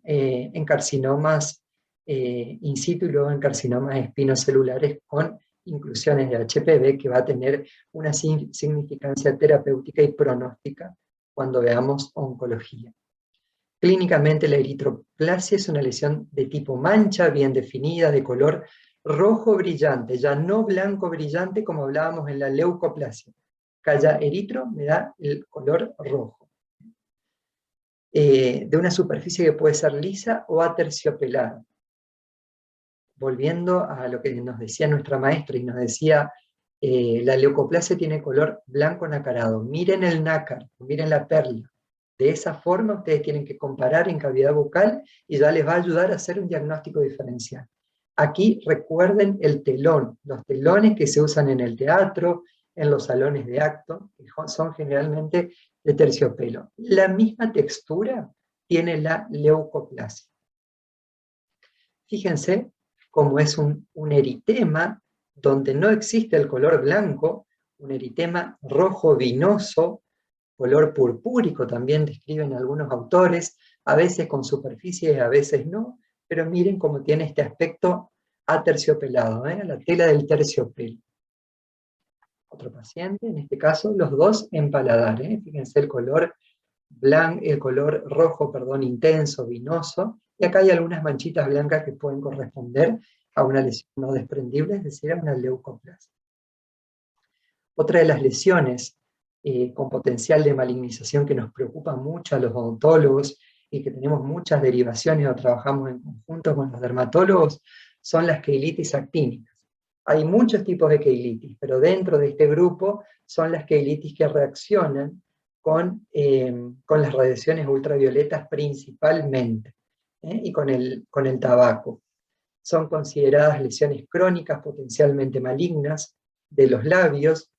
carcinomas in situ y luego en carcinomas espinocelulares con inclusiones de HPV, que va a tener una significancia terapéutica y pronóstica cuando veamos oncología. Clínicamente la eritroplasia es una lesión de tipo mancha, bien definida, de color rojo brillante, ya no blanco brillante como hablábamos en la leucoplasia. Acá ya eritro me da el color rojo. De una superficie que puede ser lisa o aterciopelada. Volviendo a lo que nos decía nuestra maestra, y nos decía, la leucoplasia tiene color blanco nacarado. Miren el nácar, miren la perla. De esa forma ustedes tienen que comparar en cavidad bucal y ya les va a ayudar a hacer un diagnóstico diferencial. Aquí recuerden el telón, los telones que se usan en el teatro, en los salones de acto, que son generalmente de terciopelo. La misma textura tiene la leucoplasia. Fíjense cómo es un eritema donde no existe el color blanco, un eritema rojo vinoso, color purpúrico también describen algunos autores, a veces con superficies, a veces no, pero miren cómo tiene este aspecto aterciopelado, la tela del terciopelo. Otro paciente, en este caso los dos en paladar, fíjense el color rojo, intenso, vinoso, y acá hay algunas manchitas blancas que pueden corresponder a una lesión no desprendible, es decir, a una leucoplasia. Otra de las lesiones con potencial de malignización que nos preocupa mucho a los odontólogos y que tenemos muchas derivaciones o trabajamos en conjunto con los dermatólogos son las queilitis actínicas. Hay muchos tipos de keilitis, pero dentro de este grupo son las keilitis que reaccionan con las radiaciones ultravioletas principalmente, y con el tabaco. Son consideradas lesiones crónicas potencialmente malignas de los labios,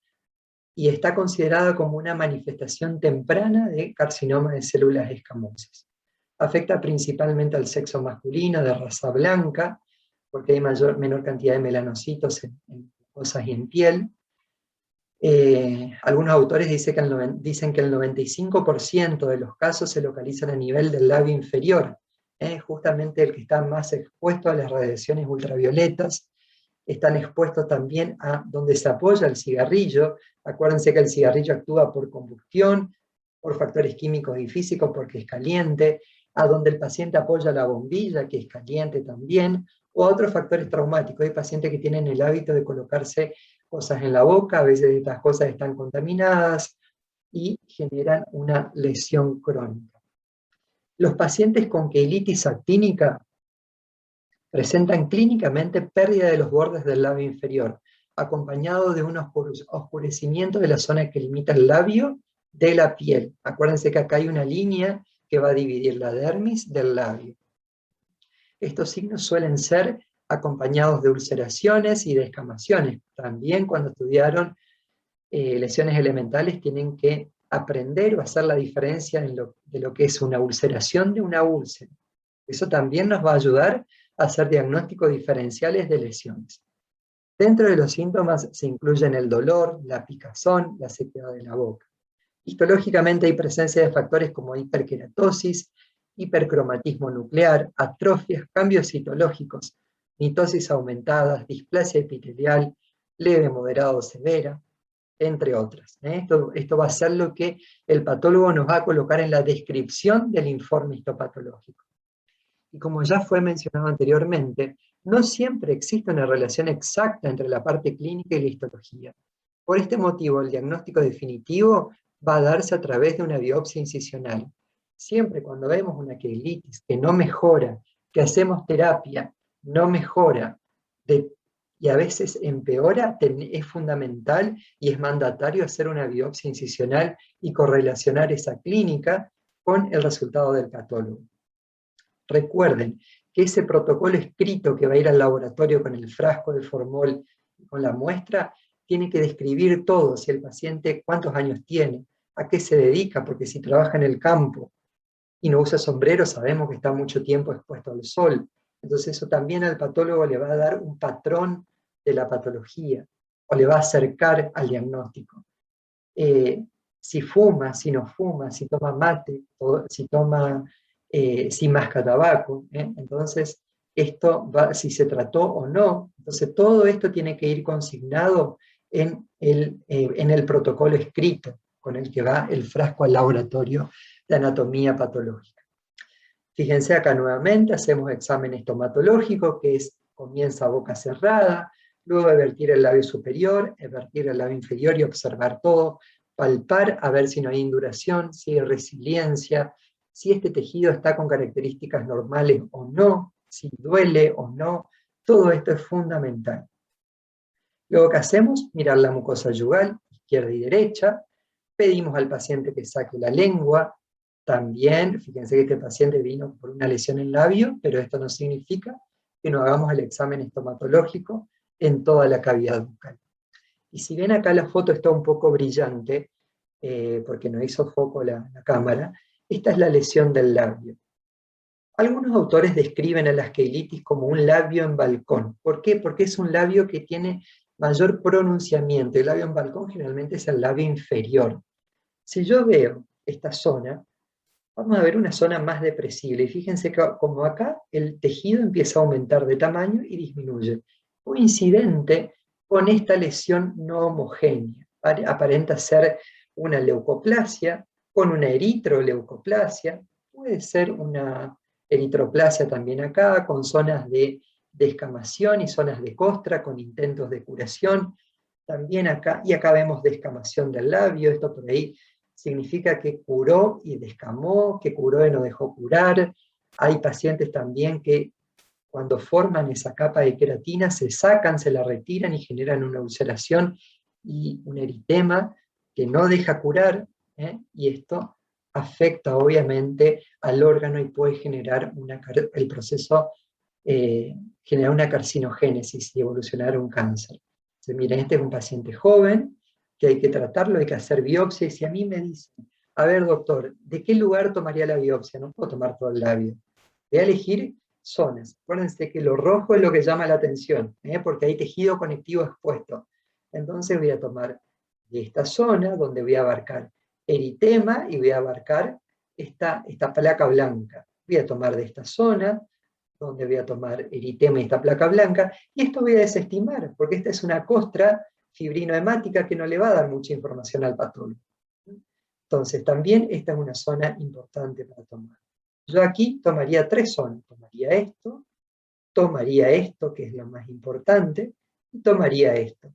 y está considerada como una manifestación temprana de carcinoma de células escamosas. Afecta principalmente al sexo masculino de raza blanca, porque hay menor cantidad de melanocitos en mucosas y en piel. Algunos autores dicen que el 95% de los casos se localizan a nivel del labio inferior, justamente el que está más expuesto a las radiaciones ultravioletas. Están expuestos también a donde se apoya el cigarrillo. Acuérdense que el cigarrillo actúa por combustión, por factores químicos y físicos, porque es caliente, a donde el paciente apoya la bombilla, que es caliente también, o a otros factores traumáticos. Hay pacientes que tienen el hábito de colocarse cosas en la boca, a veces estas cosas están contaminadas y generan una lesión crónica. Los pacientes con keilitis actínica presentan clínicamente pérdida de los bordes del labio inferior, acompañado de un oscurecimiento de la zona que limita el labio de la piel. Acuérdense que acá hay una línea que va a dividir la dermis del labio. Estos signos suelen ser acompañados de ulceraciones y de escamaciones. También cuando estudiaron lesiones elementales tienen que aprender o hacer la diferencia de lo que es una ulceración de una úlcera. Eso también nos va a ayudar a hacer diagnósticos diferenciales de lesiones. Dentro de los síntomas se incluyen el dolor, la picazón, la sequedad de la boca. Histológicamente hay presencia de factores como hiperkeratosis, hipercromatismo nuclear, atrofias, cambios citológicos, mitosis aumentadas, displasia epitelial, leve, moderado, severa, entre otras. Esto va a ser lo que el patólogo nos va a colocar en la descripción del informe histopatológico. Y como ya fue mencionado anteriormente, no siempre existe una relación exacta entre la parte clínica y la histología. Por este motivo, el diagnóstico definitivo va a darse a través de una biopsia incisional. Siempre cuando vemos una keilitis que no mejora, que hacemos terapia, no mejora, y a veces empeora, es fundamental y es mandatario hacer una biopsia incisional y correlacionar esa clínica con el resultado del patólogo. Recuerden que ese protocolo escrito que va a ir al laboratorio con el frasco de formol y con la muestra, tiene que describir todo, si el paciente cuántos años tiene, a qué se dedica, porque si trabaja en el campo y no usa sombrero, sabemos que está mucho tiempo expuesto al sol. Entonces eso también al patólogo le va a dar un patrón de la patología, o le va a acercar al diagnóstico. Si fuma, si no fuma, si toma mate, si masca tabaco, entonces esto va, si se trató o no, entonces todo esto tiene que ir consignado en el protocolo escrito con el que va el frasco al laboratorio de anatomía patológica. Fíjense acá nuevamente, hacemos examen estomatológico, que comienza a boca cerrada, luego evertir el labio superior, evertir el labio inferior y observar todo, palpar a ver si no hay induración, si hay resiliencia, si este tejido está con características normales o no, si duele o no, todo esto es fundamental. Luego, ¿qué hacemos? Mirar la mucosa yugal, izquierda y derecha, pedimos al paciente que saque la lengua. También, fíjense que este paciente vino por una lesión en labio, pero esto no significa que no hagamos el examen estomatológico en toda la cavidad bucal. Y si ven acá la foto está un poco brillante, porque no hizo foco la cámara, esta es la lesión del labio. Algunos autores describen a las keilitis como un labio en balcón. ¿Por qué? Porque es un labio que tiene mayor pronunciamiento. El labio en balcón generalmente es el labio inferior. Si yo veo esta zona, vamos a ver una zona más depresible. Y fíjense que como acá el tejido empieza a aumentar de tamaño y disminuye. Coincidente con esta lesión no homogénea. Aparenta ser una leucoplasia, con una eritroleucoplasia, puede ser una eritroplasia también acá, con zonas de descamación y zonas de costra, con intentos de curación, también acá, y acá vemos descamación del labio, esto por ahí significa que curó y descamó, que curó y no dejó curar. Hay pacientes también que cuando forman esa capa de queratina, se sacan, se la retiran y generan una ulceración y un eritema que no deja curar, y esto afecta obviamente al órgano y puede generar el proceso, generar una carcinogénesis y evolucionar un cáncer. Entonces, miren, este es un paciente joven que hay que tratarlo, hay que hacer biopsia, y si a mí me dicen, a ver doctor, ¿de qué lugar tomaría la biopsia? No puedo tomar todo el labio. Voy a elegir zonas. Acuérdense que lo rojo es lo que llama la atención, porque hay tejido conectivo expuesto. Entonces voy a tomar de esta zona donde voy a abarcar eritema y voy a abarcar esta placa blanca. Voy a tomar de esta zona donde voy a tomar eritema y esta placa blanca, y esto voy a desestimar, porque esta es una costra fibrinohemática que no le va a dar mucha información al patólogo. Entonces también esta es una zona importante para tomar. Yo aquí tomaría 3 zonas, tomaría esto, que es lo más importante, y tomaría esto.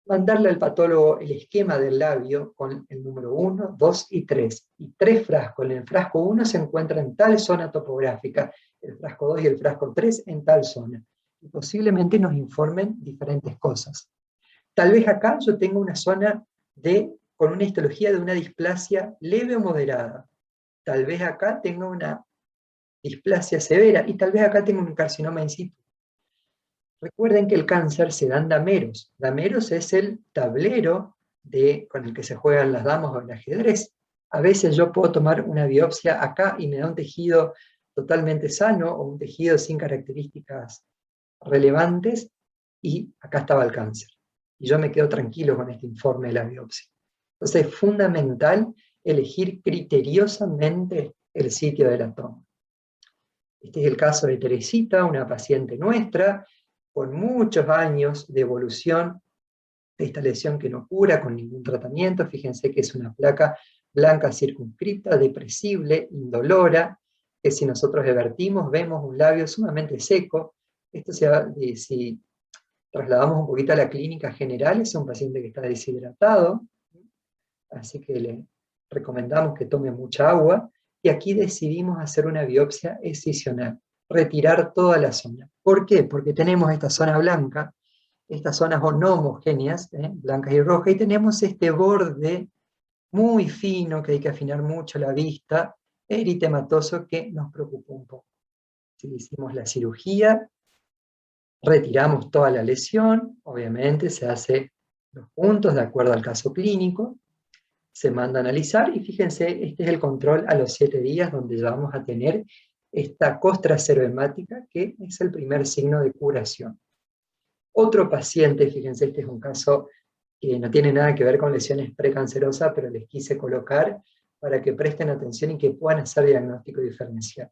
Mandarle al patólogo el esquema del labio con el número 1, 2 y 3. Y 3 frascos. En el frasco 1 se encuentra en tal zona topográfica, el frasco 2 y el frasco 3 en tal zona. Y posiblemente nos informen diferentes cosas. Tal vez acá yo tengo una zona con una histología de una displasia leve o moderada. Tal vez acá tenga una displasia severa, y tal vez acá tenga un carcinoma in situ. Recuerden que el cáncer se da en dameros. Dameros es el tablero con el que se juegan las damas o el ajedrez. A veces yo puedo tomar una biopsia acá y me da un tejido totalmente sano o un tejido sin características relevantes, y acá estaba el cáncer. Y yo me quedo tranquilo con este informe de la biopsia. Entonces es fundamental elegir criteriosamente el sitio de la toma. Este es el caso de Teresita, una paciente nuestra, con muchos años de evolución de esta lesión que no cura con ningún tratamiento. Fíjense que es una placa blanca circunscripta, depresible, indolora, que si nosotros revertimos vemos un labio sumamente seco. Esto si trasladamos un poquito a la clínica general, es un paciente que está deshidratado, así que le recomendamos que tome mucha agua, y aquí decidimos hacer una biopsia excisional, retirar toda la zona. ¿Por qué? Porque tenemos esta zona blanca, estas zonas no homogéneas, blancas y rojas, y tenemos este borde muy fino, que hay que afinar mucho la vista, eritematoso, que nos preocupó un poco. Si hicimos la cirugía, retiramos toda la lesión, obviamente se hace los puntos de acuerdo al caso clínico, se manda a analizar, y fíjense, este es el control a los 7 días, donde ya vamos a tener esta costra serohemática, que es el primer signo de curación. Otro paciente, fíjense, este es un caso que no tiene nada que ver con lesiones precancerosas, pero les quise colocar para que presten atención y que puedan hacer diagnóstico diferencial.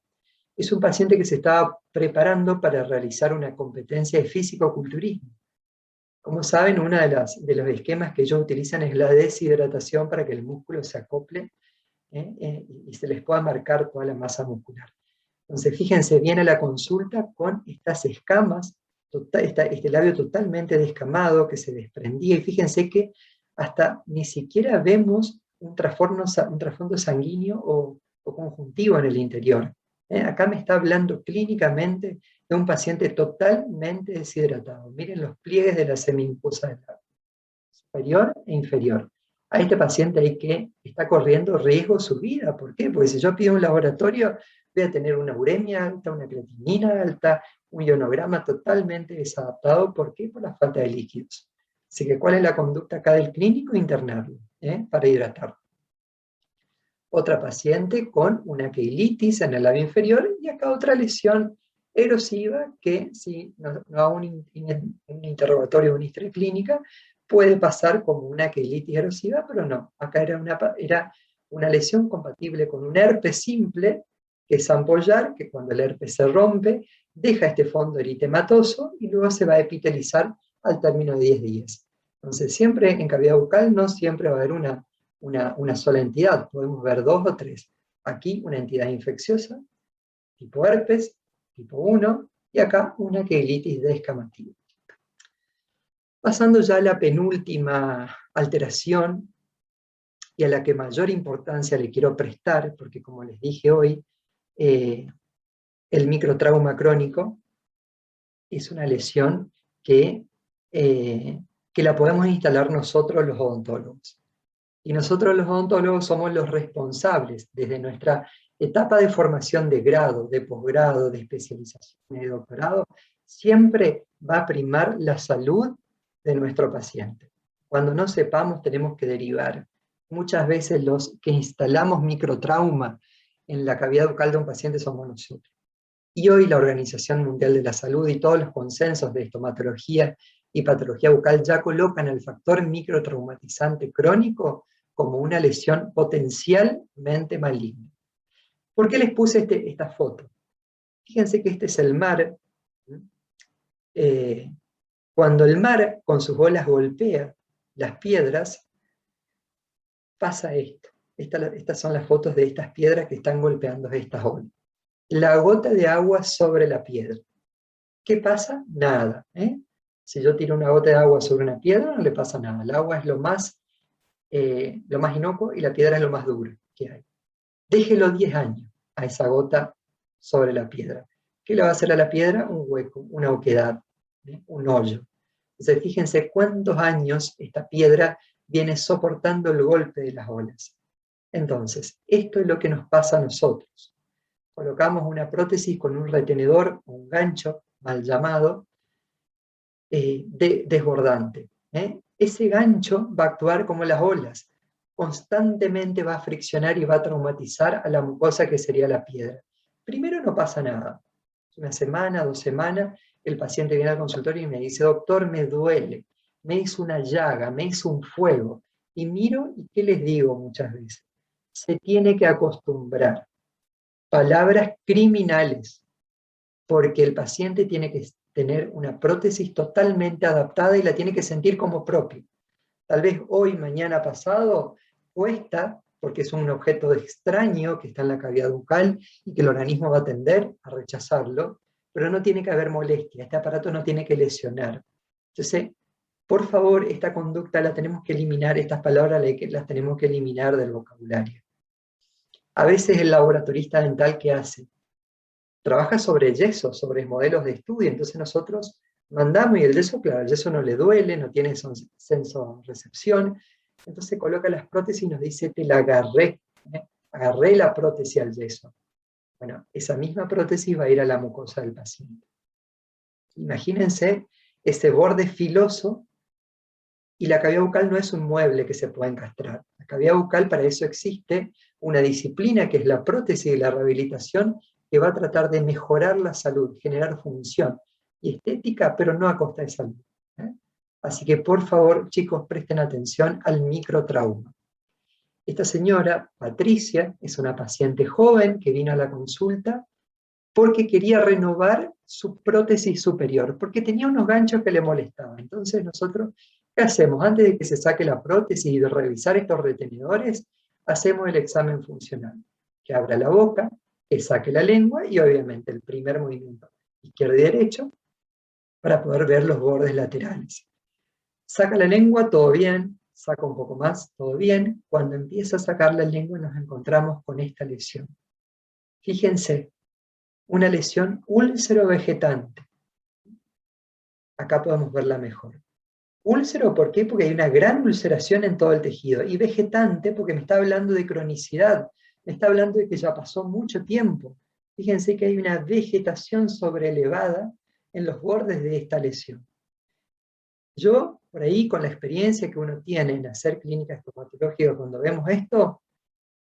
Es un paciente que se estaba preparando para realizar una competencia de físico-culturismo. Como saben, uno de los esquemas que ellos utilizan es la deshidratación para que el músculo se acople, y se les pueda marcar toda la masa muscular. Entonces, fíjense, viene a la consulta con estas escamas, este labio totalmente descamado que se desprendía, y fíjense que hasta ni siquiera vemos un trasfondo sanguíneo o conjuntivo en el interior. Acá me está hablando clínicamente de un paciente totalmente deshidratado. Miren los pliegues de la semimucosa del labio, superior e inferior. A este paciente está corriendo riesgo su vida. ¿Por qué? Porque si yo pido un laboratorio, voy a tener una uremia alta, una creatinina alta, un ionograma totalmente desadaptado. ¿Por qué? Por la falta de líquidos. Así que, ¿cuál es la conducta acá del clínico? Internarlo, para hidratarlo. Otra paciente con una queilitis en el labio inferior, y acá otra lesión erosiva que, si no hago un interrogatorio o una historia clínica, puede pasar como una queilitis erosiva, pero no. Acá era una lesión compatible con un herpes simple, que es ampollar, que cuando el herpes se rompe, deja este fondo eritematoso y luego se va a epitelizar al término de 10 días. Entonces, siempre en cavidad bucal no siempre va a haber una sola entidad, podemos ver 2 o 3. Aquí una entidad infecciosa, tipo herpes, tipo 1, y acá una queilitis descamativa. Pasando ya a la penúltima alteración, y a la que mayor importancia le quiero prestar, porque como les dije hoy, El microtrauma crónico es una lesión que la podemos instalar nosotros los odontólogos. Y nosotros los odontólogos somos los responsables, desde nuestra etapa de formación de grado, de posgrado, de especialización y de doctorado, siempre va a primar la salud de nuestro paciente. Cuando no sepamos, tenemos que derivar. Muchas veces los que instalamos microtrauma en la cavidad bucal de un paciente somos nosotros. Y hoy la Organización Mundial de la Salud y todos los consensos de estomatología y patología bucal ya colocan al factor microtraumatizante crónico como una lesión potencialmente maligna. ¿Por qué les puse esta foto? Fíjense que este es el mar. Cuando el mar con sus olas golpea las piedras, pasa esto. Estas son las fotos de estas piedras que están golpeando estas olas. La gota de agua sobre la piedra. ¿Qué pasa? Nada. Si yo tiro una gota de agua sobre una piedra, no le pasa nada. El agua es lo más inocuo y la piedra es lo más duro que hay. Déjelo 10 años a esa gota sobre la piedra. ¿Qué le va a hacer a la piedra? Un hueco, una oquedad, un hoyo. Entonces, fíjense cuántos años esta piedra viene soportando el golpe de las olas. Entonces, esto es lo que nos pasa a nosotros. Colocamos una prótesis con un retenedor, un gancho, mal llamado, desbordante. Ese gancho va a actuar como las olas, constantemente va a friccionar y va a traumatizar a la mucosa que sería la piedra. Primero no pasa nada. Una semana, 2 semanas, el paciente viene al consultorio y me dice, doctor, me duele, me hizo una llaga, me hizo un fuego. Y miro, ¿y qué les digo muchas veces? Se tiene que acostumbrar. Palabras criminales, porque el paciente tiene que tener una prótesis totalmente adaptada y la tiene que sentir como propia. Tal vez hoy, mañana, pasado, cuesta, porque es un objeto extraño que está en la cavidad bucal y que el organismo va a tender a rechazarlo, pero no tiene que haber molestia, este aparato no tiene que lesionar. Entonces, por favor, esta conducta la tenemos que eliminar, estas palabras las tenemos que eliminar del vocabulario. A veces el laboratorista dental, ¿qué hace? Trabaja sobre yeso, sobre modelos de estudio, entonces nosotros mandamos y el yeso, claro, el yeso no le duele, no tiene sensorecepción, entonces coloca las prótesis y nos dice, te la agarré, agarré la prótesis al yeso. Bueno, esa misma prótesis va a ir a la mucosa del paciente. Imagínense ese borde filoso, y la cavidad bucal no es un mueble que se pueda encastrar. La cavidad bucal, para eso existe una disciplina que es la prótesis y la rehabilitación, que va a tratar de mejorar la salud, generar función y estética, pero no a costa de salud. Así que por favor, chicos, presten atención al microtrauma. Esta señora, Patricia, es una paciente joven que vino a la consulta porque quería renovar su prótesis superior, porque tenía unos ganchos que le molestaban. Entonces nosotros, ¿qué hacemos? Antes de que se saque la prótesis y de revisar estos retenedores, hacemos el examen funcional, que abra la boca, que saque la lengua y obviamente el primer movimiento izquierdo y derecho para poder ver los bordes laterales. Saca la lengua, todo bien, saca un poco más, todo bien. Cuando empieza a sacar la lengua nos encontramos con esta lesión. Fíjense, una lesión úlcero-vegetante. Acá podemos verla mejor. Úlcero, ¿por qué? Porque hay una gran ulceración en todo el tejido. Y vegetante, porque me está hablando de cronicidad, me está hablando de que ya pasó mucho tiempo. Fíjense que hay una vegetación sobreelevada en los bordes de esta lesión. Yo, por ahí, con la experiencia que uno tiene en hacer clínica estomatológica, cuando vemos esto,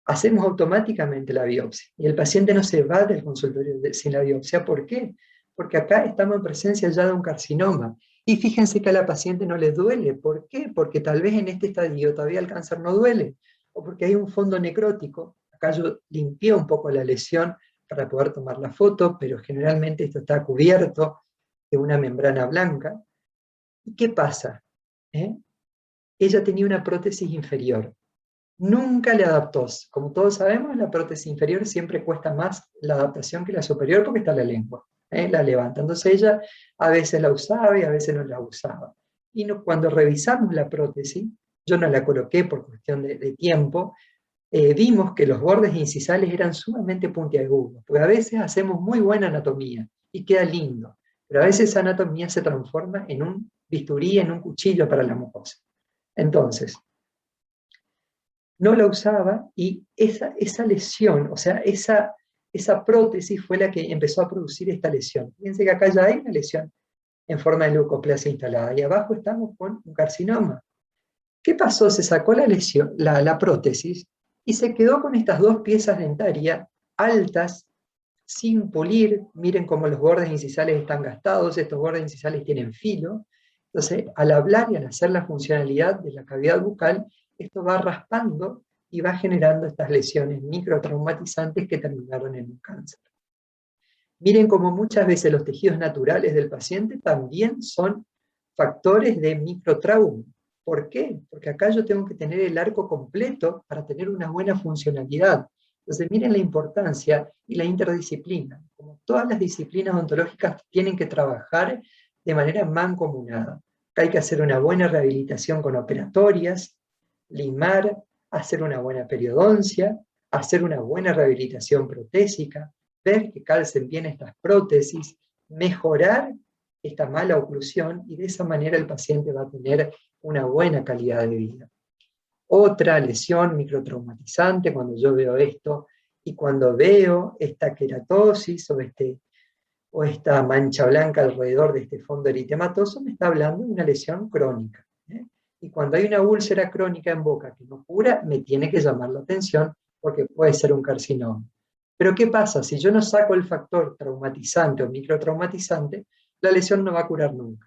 hacemos automáticamente la biopsia. Y el paciente no se va del consultorio sin la biopsia. ¿Por qué? Porque acá estamos en presencia ya de un carcinoma. Y fíjense que a la paciente no le duele. ¿Por qué? Porque tal vez en este estadio todavía el cáncer no duele. O porque hay un fondo necrótico. Acá yo limpié un poco la lesión para poder tomar la foto, pero generalmente esto está cubierto de una membrana blanca. ¿Y qué pasa? Ella tenía una prótesis inferior. Nunca le adaptó. Como todos sabemos, la prótesis inferior siempre cuesta más la adaptación que la superior porque está la lengua. La levanta. Entonces ella a veces la usaba y a veces no la usaba. Y cuando revisamos la prótesis, yo no la coloqué por cuestión de tiempo, vimos que los bordes incisales eran sumamente puntiagudos, porque a veces hacemos muy buena anatomía y queda lindo, pero a veces esa anatomía se transforma en un bisturí, en un cuchillo para la mucosa. Entonces, no la usaba y esa lesión, o sea, esa prótesis fue la que empezó a producir esta lesión. Fíjense que acá ya hay una lesión en forma de leucoplasia instalada y abajo estamos con un carcinoma. ¿Qué pasó? Se sacó la lesión, la prótesis, y se quedó con estas dos piezas dentarias altas, sin pulir. Miren cómo los bordes incisales están gastados, estos bordes incisales tienen filo. Entonces, al hablar y al hacer la funcionalidad de la cavidad bucal, esto va raspando y va generando estas lesiones microtraumatizantes que terminaron en un cáncer. Miren cómo muchas veces los tejidos naturales del paciente también son factores de microtrauma. ¿Por qué? Porque acá yo tengo que tener el arco completo para tener una buena funcionalidad. Entonces miren la importancia y la interdisciplina. Como todas las disciplinas odontológicas tienen que trabajar de manera mancomunada. Acá hay que hacer una buena rehabilitación con operatorias, limar, hacer una buena periodoncia, hacer una buena rehabilitación protésica, ver que calcen bien estas prótesis, mejorar esta mala oclusión y de esa manera el paciente va a tener una buena calidad de vida. Otra lesión microtraumatizante cuando yo veo esto y cuando veo esta queratosis o esta mancha blanca alrededor de este fondo eritematoso, me está hablando de una lesión crónica. Y cuando hay una úlcera crónica en boca que no cura, me tiene que llamar la atención porque puede ser un carcinoma. Pero ¿qué pasa? Si yo no saco el factor traumatizante o microtraumatizante, la lesión no va a curar nunca.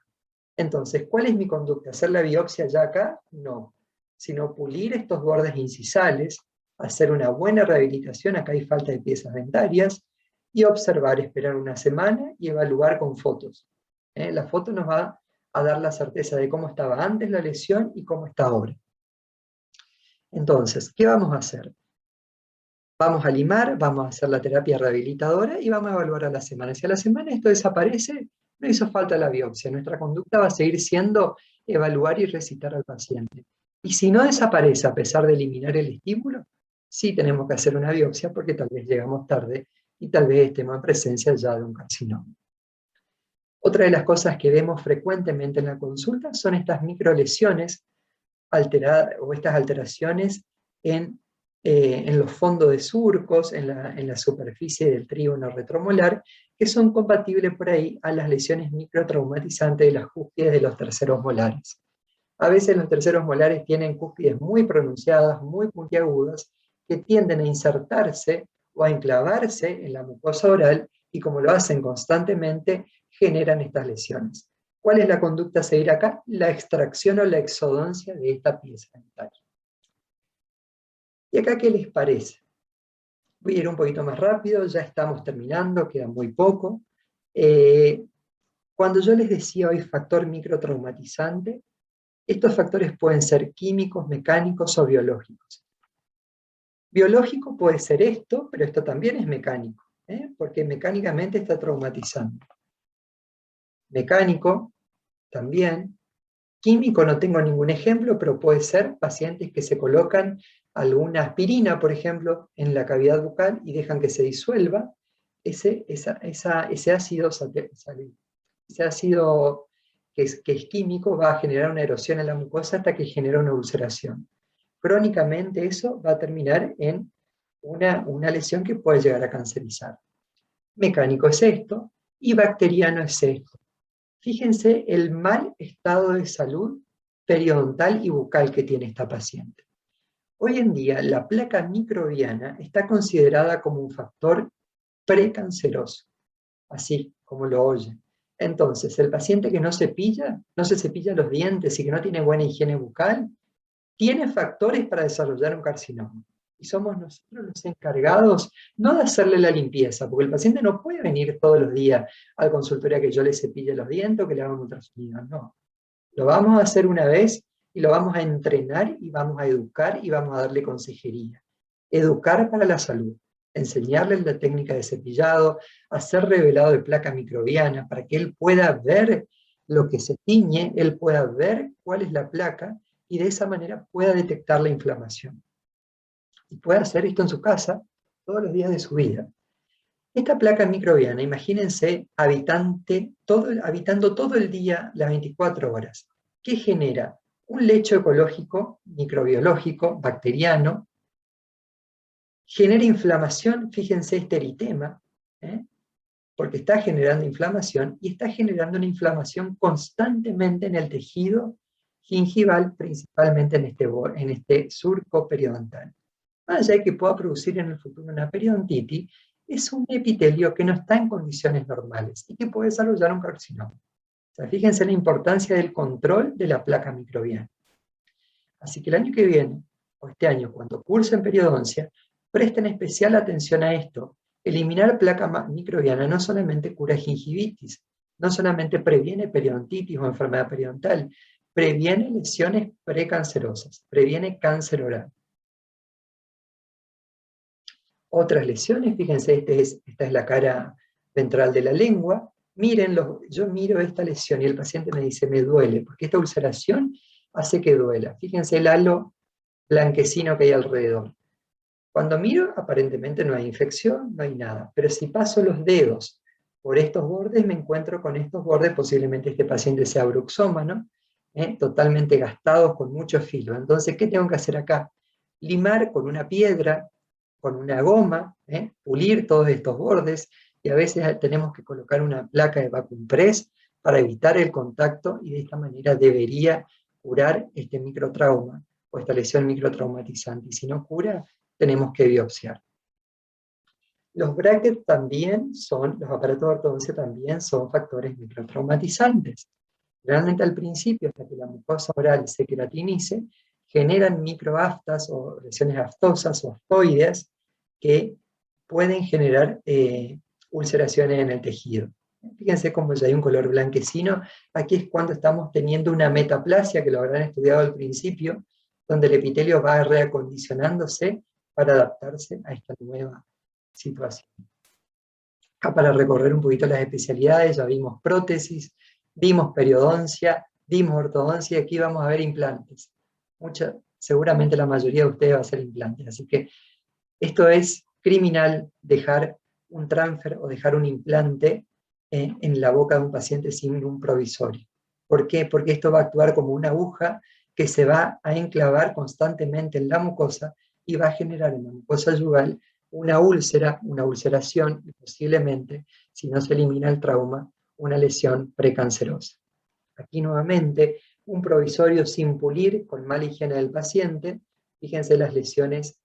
Entonces, ¿cuál es mi conducta? ¿Hacer la biopsia ya acá? No. Sino pulir estos bordes incisales, hacer una buena rehabilitación, acá hay falta de piezas dentarias, y observar, esperar una semana y evaluar con fotos. La foto nos va a dar la certeza de cómo estaba antes la lesión y cómo está ahora. Entonces, ¿qué vamos a hacer? Vamos a limar, vamos a hacer la terapia rehabilitadora y vamos a evaluar a la semana. Si a la semana esto desaparece, no hizo falta la biopsia. Nuestra conducta va a seguir siendo evaluar y recitar al paciente. Y si no desaparece a pesar de eliminar el estímulo, sí tenemos que hacer una biopsia porque tal vez llegamos tarde y tal vez estemos en presencia ya de un carcinoma. Otra de las cosas que vemos frecuentemente en la consulta son estas microlesiones alteradas o estas alteraciones en los fondos de surcos, en la superficie del trígono retromolar, que son compatibles por ahí a las lesiones microtraumatizantes de las cúspides de los terceros molares. A veces los terceros molares tienen cúspides muy pronunciadas, muy puntiagudas, que tienden a insertarse o a enclavarse en la mucosa oral y como lo hacen constantemente, generan estas lesiones. ¿Cuál es la conducta a seguir acá? La extracción o la exodoncia de esta pieza dentaria. ¿Y acá qué les parece? Voy a ir un poquito más rápido, ya estamos terminando, queda muy poco. Cuando yo les decía hoy factor microtraumatizante, estos factores pueden ser químicos, mecánicos o biológicos. Biológico puede ser esto, pero esto también es mecánico, porque mecánicamente está traumatizando. Mecánico también. Químico no tengo ningún ejemplo, pero puede ser pacientes que se colocan alguna aspirina, por ejemplo, en la cavidad bucal y dejan que se disuelva ese ácido que es químico, va a generar una erosión en la mucosa hasta que genera una ulceración. Crónicamente eso va a terminar en una lesión que puede llegar a cancerizar. Mecánico es esto y bacteriano es esto. Fíjense el mal estado de salud periodontal y bucal que tiene esta paciente. Hoy en día la placa microbiana está considerada como un factor precanceroso, así como lo oyen. Entonces, el paciente que no se cepilla los dientes y que no tiene buena higiene bucal, tiene factores para desarrollar un carcinoma. Y somos nosotros los encargados, no de hacerle la limpieza, porque el paciente no puede venir todos los días al consultorio a que yo le cepille los dientes o que le haga un ultrasonido, no. Lo vamos a hacer una vez y lo vamos a entrenar y vamos a educar y vamos a darle consejería. Educar para la salud, enseñarle la técnica de cepillado, hacer revelado de placa microbiana para que él pueda ver lo que se tiñe, él pueda ver cuál es la placa y de esa manera pueda detectar la inflamación. y puede hacer esto en su casa todos los días de su vida. Esta placa microbiana, imagínense, habitando todo el día, las 24 horas. ¿Qué genera? Un lecho ecológico, microbiológico, bacteriano, genera inflamación, fíjense este eritema, porque está generando inflamación, y está generando una inflamación constantemente en el tejido gingival, principalmente en este surco periodontal. Más allá de que pueda producir en el futuro una periodontitis, es un epitelio que no está en condiciones normales y que puede desarrollar un carcinoma. O sea, fíjense la importancia del control de la placa microbiana. Así que el año que viene, o este año, cuando cursen periodoncia, presten especial atención a esto. Eliminar placa microbiana no solamente cura gingivitis, no solamente previene periodontitis o enfermedad periodontal, previene lesiones precancerosas, previene cáncer oral. Otras lesiones, fíjense, esta es la cara ventral de la lengua. Mírenlo, yo miro esta lesión y el paciente me dice, me duele, porque esta ulceración hace que duela. Fíjense el halo blanquecino que hay alrededor. Cuando miro, aparentemente no hay infección, no hay nada. Pero si paso los dedos por estos bordes, me encuentro con estos bordes, posiblemente este paciente sea bruxómano, totalmente gastados con mucho filo. Entonces, ¿qué tengo que hacer acá? Limar con una piedra, con una goma, pulir todos estos bordes, y a veces tenemos que colocar una placa de vacuum press para evitar el contacto, y de esta manera debería curar este microtrauma o esta lesión microtraumatizante. Y si no cura, tenemos que biopsiar. Los brackets también son, los aparatos de ortodoncia también son factores microtraumatizantes. Realmente al principio, hasta que la mucosa oral se queratinice, generan microaftas o lesiones aftosas o aftoides que pueden generar ulceraciones en el tejido. Fíjense cómo ya hay un color blanquecino. Aquí es cuando estamos teniendo una metaplasia, que lo habrán estudiado al principio, donde el epitelio va reacondicionándose para adaptarse a esta nueva situación. Acá para recorrer un poquito las especialidades, ya vimos prótesis, vimos periodoncia, vimos ortodoncia, y aquí vamos a ver implantes. Seguramente la mayoría de ustedes va a hacer implantes, así que esto es criminal, dejar un transfer o dejar un implante en la boca de un paciente sin un provisorio. ¿Por qué? Porque esto va a actuar como una aguja que se va a enclavar constantemente en la mucosa y va a generar en la mucosa yugal una úlcera, una ulceración y posiblemente, si no se elimina el trauma, una lesión precancerosa. Aquí nuevamente, un provisorio sin pulir, con mala higiene del paciente. Fíjense las lesiones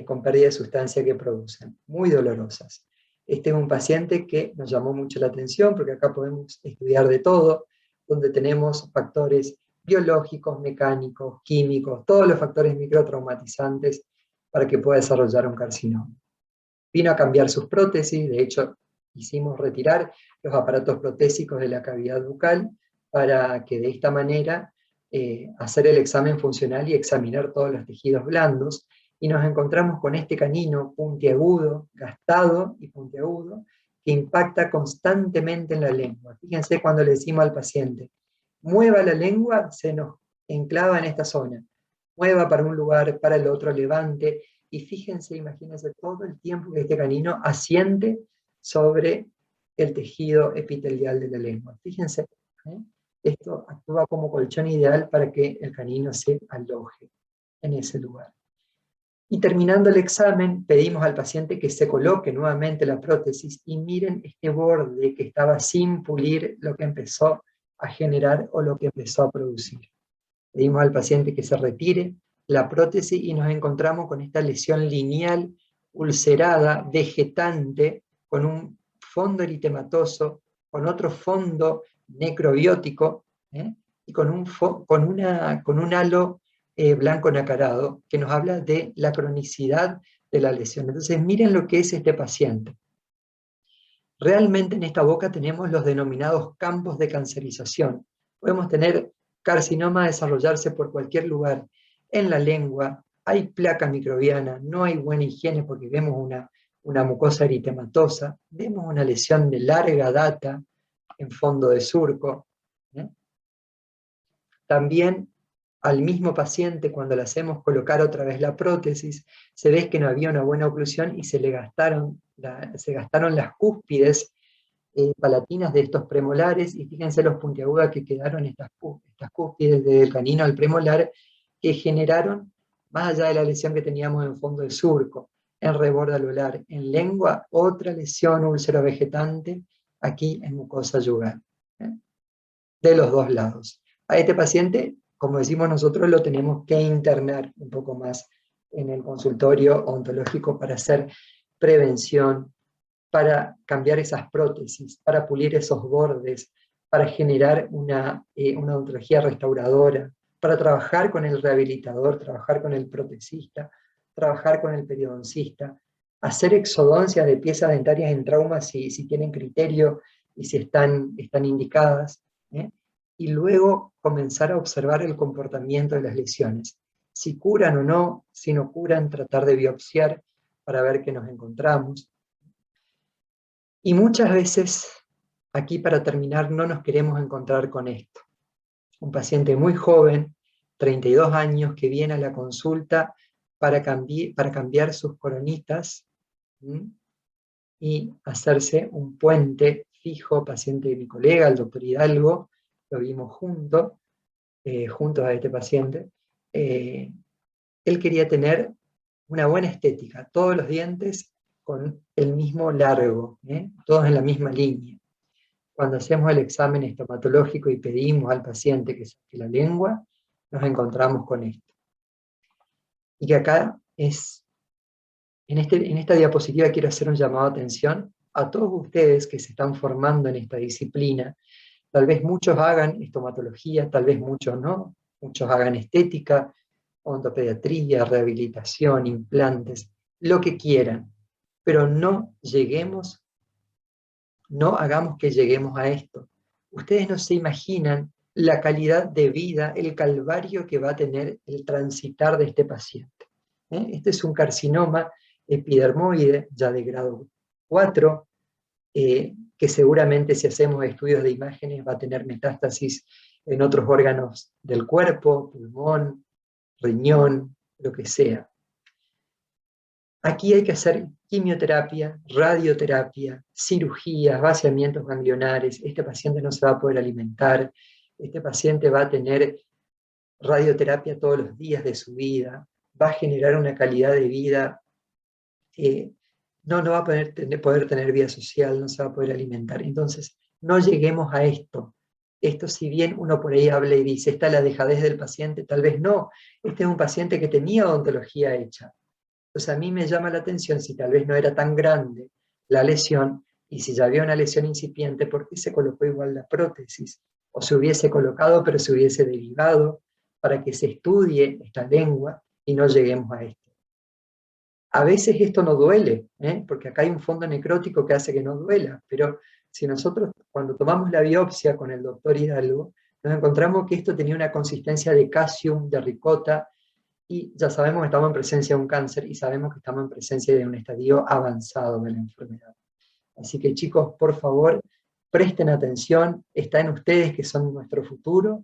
con pérdida de sustancia que producen, muy dolorosas. Este es un paciente que nos llamó mucho la atención, porque acá podemos estudiar de todo, donde tenemos factores biológicos, mecánicos, químicos, todos los factores microtraumatizantes para que pueda desarrollar un carcinoma. Vino a cambiar sus prótesis, de hecho hicimos retirar los aparatos protésicos de la cavidad bucal para que de esta manera hacer el examen funcional y examinar todos los tejidos blandos, y nos encontramos con este canino puntiagudo, gastado y puntiagudo, que impacta constantemente en la lengua. Fíjense cuando le decimos al paciente, mueva la lengua, se nos enclava en esta zona, mueva para un lugar, para el otro, levante, y fíjense, imagínense todo el tiempo que este canino asiente sobre el tejido epitelial de la lengua. Fíjense, esto actúa como colchón ideal para que el canino se aloje en ese lugar. Y terminando el examen, pedimos al paciente que se coloque nuevamente la prótesis, y miren este borde que estaba sin pulir, lo que empezó a generar o lo que empezó a producir. Pedimos al paciente que se retire la prótesis y nos encontramos con esta lesión lineal, ulcerada, vegetante, con un fondo eritematoso, con otro fondo necrobiótico, y con un halo blanco nacarado, que nos habla de la cronicidad de la lesión. Entonces miren lo que es este paciente. Realmente en esta boca tenemos los denominados campos de cancerización. Podemos tener carcinoma desarrollarse por cualquier lugar. En la lengua hay placa microbiana, no hay buena higiene porque vemos una mucosa eritematosa, vemos una lesión de larga data en fondo de surco. También al mismo paciente, cuando le hacemos colocar otra vez la prótesis, se ve que no había una buena oclusión y se gastaron las cúspides palatinas de estos premolares, y fíjense los puntiagudas que quedaron estas cúspides del canino al premolar, que generaron, más allá de la lesión que teníamos en fondo del surco, en reborde alular, en lengua, otra lesión úlcero vegetante, aquí en mucosa yugal, ¿eh? De los dos lados. A este paciente, como decimos nosotros, lo tenemos que internar un poco más en el consultorio ontológico para hacer prevención, para cambiar esas prótesis, para pulir esos bordes, para generar una odontología restauradora, para trabajar con el rehabilitador, trabajar con el protesista, trabajar con el periodoncista, hacer exodoncias de piezas dentarias en trauma si tienen criterio y si están indicadas, ¿eh? Y luego comenzar a observar el comportamiento de las lesiones. Si curan o no, si no curan, tratar de biopsiar para ver qué nos encontramos. Y muchas veces, aquí para terminar, no nos queremos encontrar con esto. Un paciente muy joven, 32 años, que viene a la consulta para cambiar sus coronitas, ¿sí? Y hacerse un puente fijo, paciente de mi colega, el doctor Hidalgo, lo vimos juntos a este paciente. Él quería tener una buena estética, todos los dientes con el mismo largo, todos en la misma línea. Cuando hacemos el examen estomatológico y pedimos al paciente que saque la lengua, nos encontramos con esto. Y que acá en esta diapositiva quiero hacer un llamado de atención a todos ustedes que se están formando en esta disciplina. Tal vez muchos hagan estomatología, tal vez muchos no, muchos hagan estética, odontopediatría, rehabilitación, implantes, lo que quieran, pero no hagamos que lleguemos a esto. Ustedes no se imaginan la calidad de vida, el calvario que va a tener el transitar de este paciente. Este es un carcinoma epidermoide, ya de grado 4, que seguramente si hacemos estudios de imágenes va a tener metástasis en otros órganos del cuerpo, pulmón, riñón, lo que sea. Aquí hay que hacer quimioterapia, radioterapia, cirugías, vaciamientos ganglionares. Este paciente no se va a poder alimentar, este paciente va a tener radioterapia todos los días de su vida, va a generar una calidad de vida, no va a poder tener vida social, no se va a poder alimentar. Entonces, no lleguemos a esto. Esto, si bien uno por ahí habla y dice, esta es la dejadez del paciente, tal vez no. Este es un paciente que tenía odontología hecha. Entonces a mí me llama la atención si tal vez no era tan grande la lesión, y si ya había una lesión incipiente, ¿por qué se colocó igual la prótesis? O se hubiese colocado, pero se hubiese derivado, para que se estudie esta lengua y no lleguemos a esto. A veces esto no duele, porque acá hay un fondo necrótico que hace que no duela, pero si nosotros cuando tomamos la biopsia con el doctor Hidalgo, nos encontramos que esto tenía una consistencia de calcium, de ricota, y ya sabemos que estamos en presencia de un cáncer y sabemos que estamos en presencia de un estadio avanzado de la enfermedad. Así que chicos, por favor, presten atención, está en ustedes que son nuestro futuro,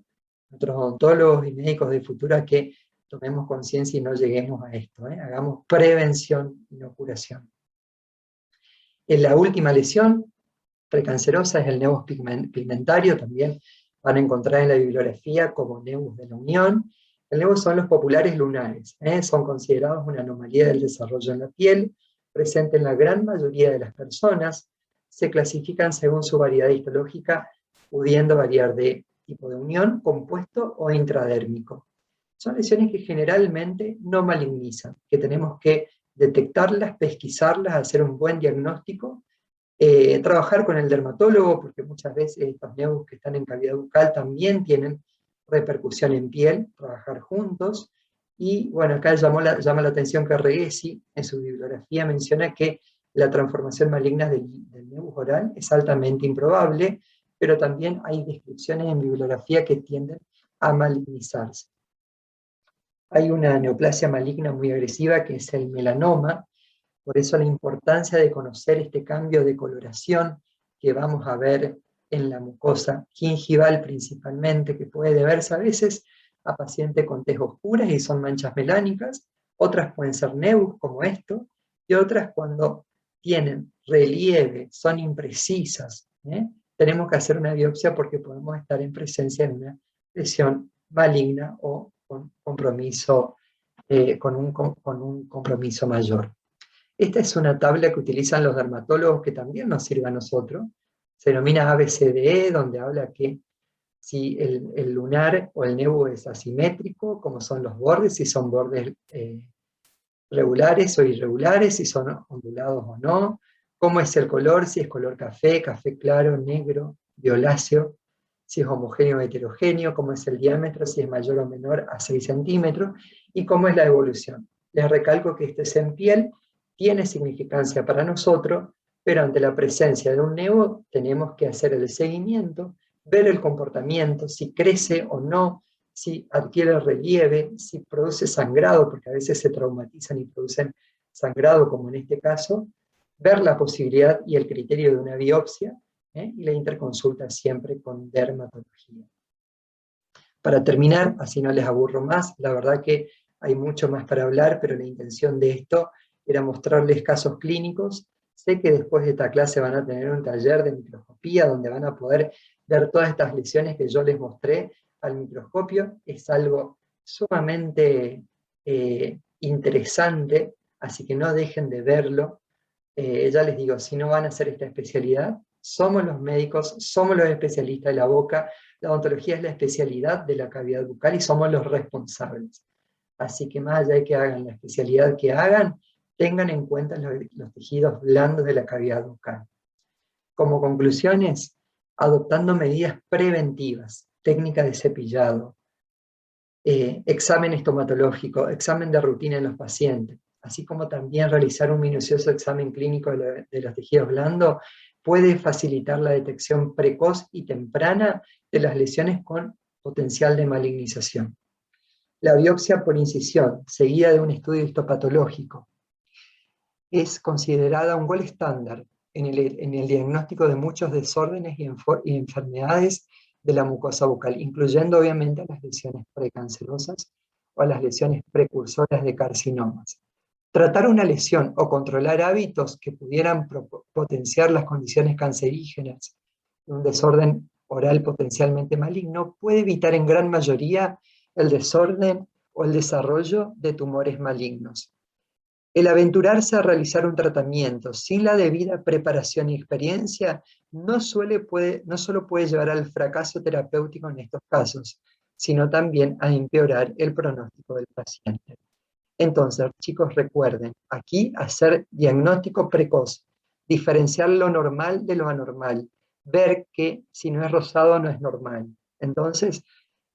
nuestros odontólogos y médicos de futuro, a que tomemos conciencia y no lleguemos a esto, hagamos prevención y no curación. En la última lesión precancerosa es el nevus pigmentario, también van a encontrar en la bibliografía como nevus de la unión. El nevus son los populares lunares, son considerados una anomalía del desarrollo en la piel, presente en la gran mayoría de las personas, se clasifican según su variedad histológica, pudiendo variar de tipo de unión, compuesto o intradérmico. Son lesiones que generalmente no malignizan, que tenemos que detectarlas, pesquisarlas, hacer un buen diagnóstico, trabajar con el dermatólogo, porque muchas veces estos nevus que están en cavidad bucal también tienen repercusión en piel, trabajar juntos. Y bueno, acá llama la atención que Reghesi en su bibliografía menciona que la transformación maligna del nevus oral es altamente improbable, pero también hay descripciones en bibliografía que tienden a malignizarse. Hay una neoplasia maligna muy agresiva que es el melanoma, por eso la importancia de conocer este cambio de coloración que vamos a ver en la mucosa gingival principalmente, que puede deberse a veces a pacientes con tez oscuras y son manchas melánicas, otras pueden ser nevus como esto, y otras cuando tienen relieve, son imprecisas, tenemos que hacer una biopsia porque podemos estar en presencia de una lesión maligna o con compromiso, con un compromiso mayor. Esta es una tabla que utilizan los dermatólogos que también nos sirve a nosotros. Se denomina ABCDE, donde habla que si el lunar o el nevo es asimétrico, como son los bordes, si son bordes regulares o irregulares, si son ondulados o no, cómo es el color, si es color café, café claro, negro, violáceo, si es homogéneo o heterogéneo, cómo es el diámetro, si es mayor o menor a 6 centímetros, y cómo es la evolución. Les recalco que este es en piel, tiene significancia para nosotros, pero ante la presencia de un nevo tenemos que hacer el seguimiento, ver el comportamiento, si crece o no, si adquiere relieve, si produce sangrado, porque a veces se traumatizan y producen sangrado, como en este caso, ver la posibilidad y el criterio de una biopsia, y la interconsulta siempre con dermatología. Para terminar, así no les aburro más, la verdad que hay mucho más para hablar, pero la intención de esto era mostrarles casos clínicos. Sé que después de esta clase van a tener un taller de microscopía donde van a poder ver todas estas lesiones que yo les mostré al microscopio. Es algo sumamente interesante, así que no dejen de verlo. Ya les digo, si no van a hacer esta especialidad, somos los médicos, somos los especialistas de la boca, la odontología es la especialidad de la cavidad bucal y somos los responsables. Así que más allá de que hagan la especialidad que hagan, tengan en cuenta los tejidos blandos de la cavidad bucal. Como conclusiones, adoptando medidas preventivas, técnica de cepillado, examen estomatológico, examen de rutina en los pacientes, así como también realizar un minucioso examen clínico de los tejidos blandos, puede facilitar la detección precoz y temprana de las lesiones con potencial de malignización. La biopsia por incisión, seguida de un estudio histopatológico, es considerada un gold estándar en el diagnóstico de muchos desórdenes y enfermedades de la mucosa bucal, incluyendo obviamente las lesiones precancerosas o las lesiones precursoras de carcinomas. Tratar una lesión o controlar hábitos que pudieran potenciar las condiciones cancerígenas de un desorden oral potencialmente maligno puede evitar en gran mayoría el desorden o el desarrollo de tumores malignos. El aventurarse a realizar un tratamiento sin la debida preparación y experiencia no solo puede llevar al fracaso terapéutico en estos casos, sino también a empeorar el pronóstico del paciente. Entonces, chicos, recuerden, aquí hacer diagnóstico precoz, diferenciar lo normal de lo anormal, ver que si no es rosado no es normal. Entonces,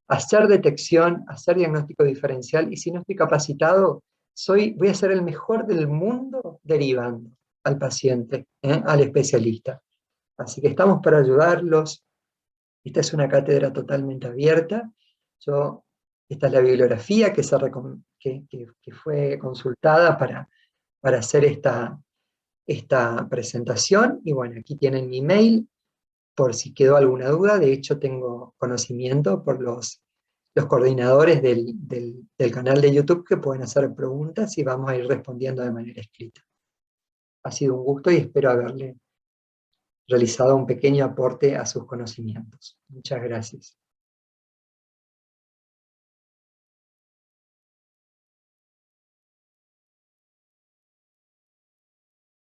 hacer detección, hacer diagnóstico diferencial, y si no estoy capacitado, voy a ser el mejor del mundo derivando al paciente, al especialista. Así que estamos para ayudarlos. Esta es una cátedra totalmente abierta. Esta es la bibliografía que fue consultada para hacer esta presentación. Y bueno, aquí tienen mi mail, por si quedó alguna duda. De hecho, tengo conocimiento por los coordinadores del canal de YouTube que pueden hacer preguntas y vamos a ir respondiendo de manera escrita. Ha sido un gusto y espero haberle realizado un pequeño aporte a sus conocimientos. Muchas gracias.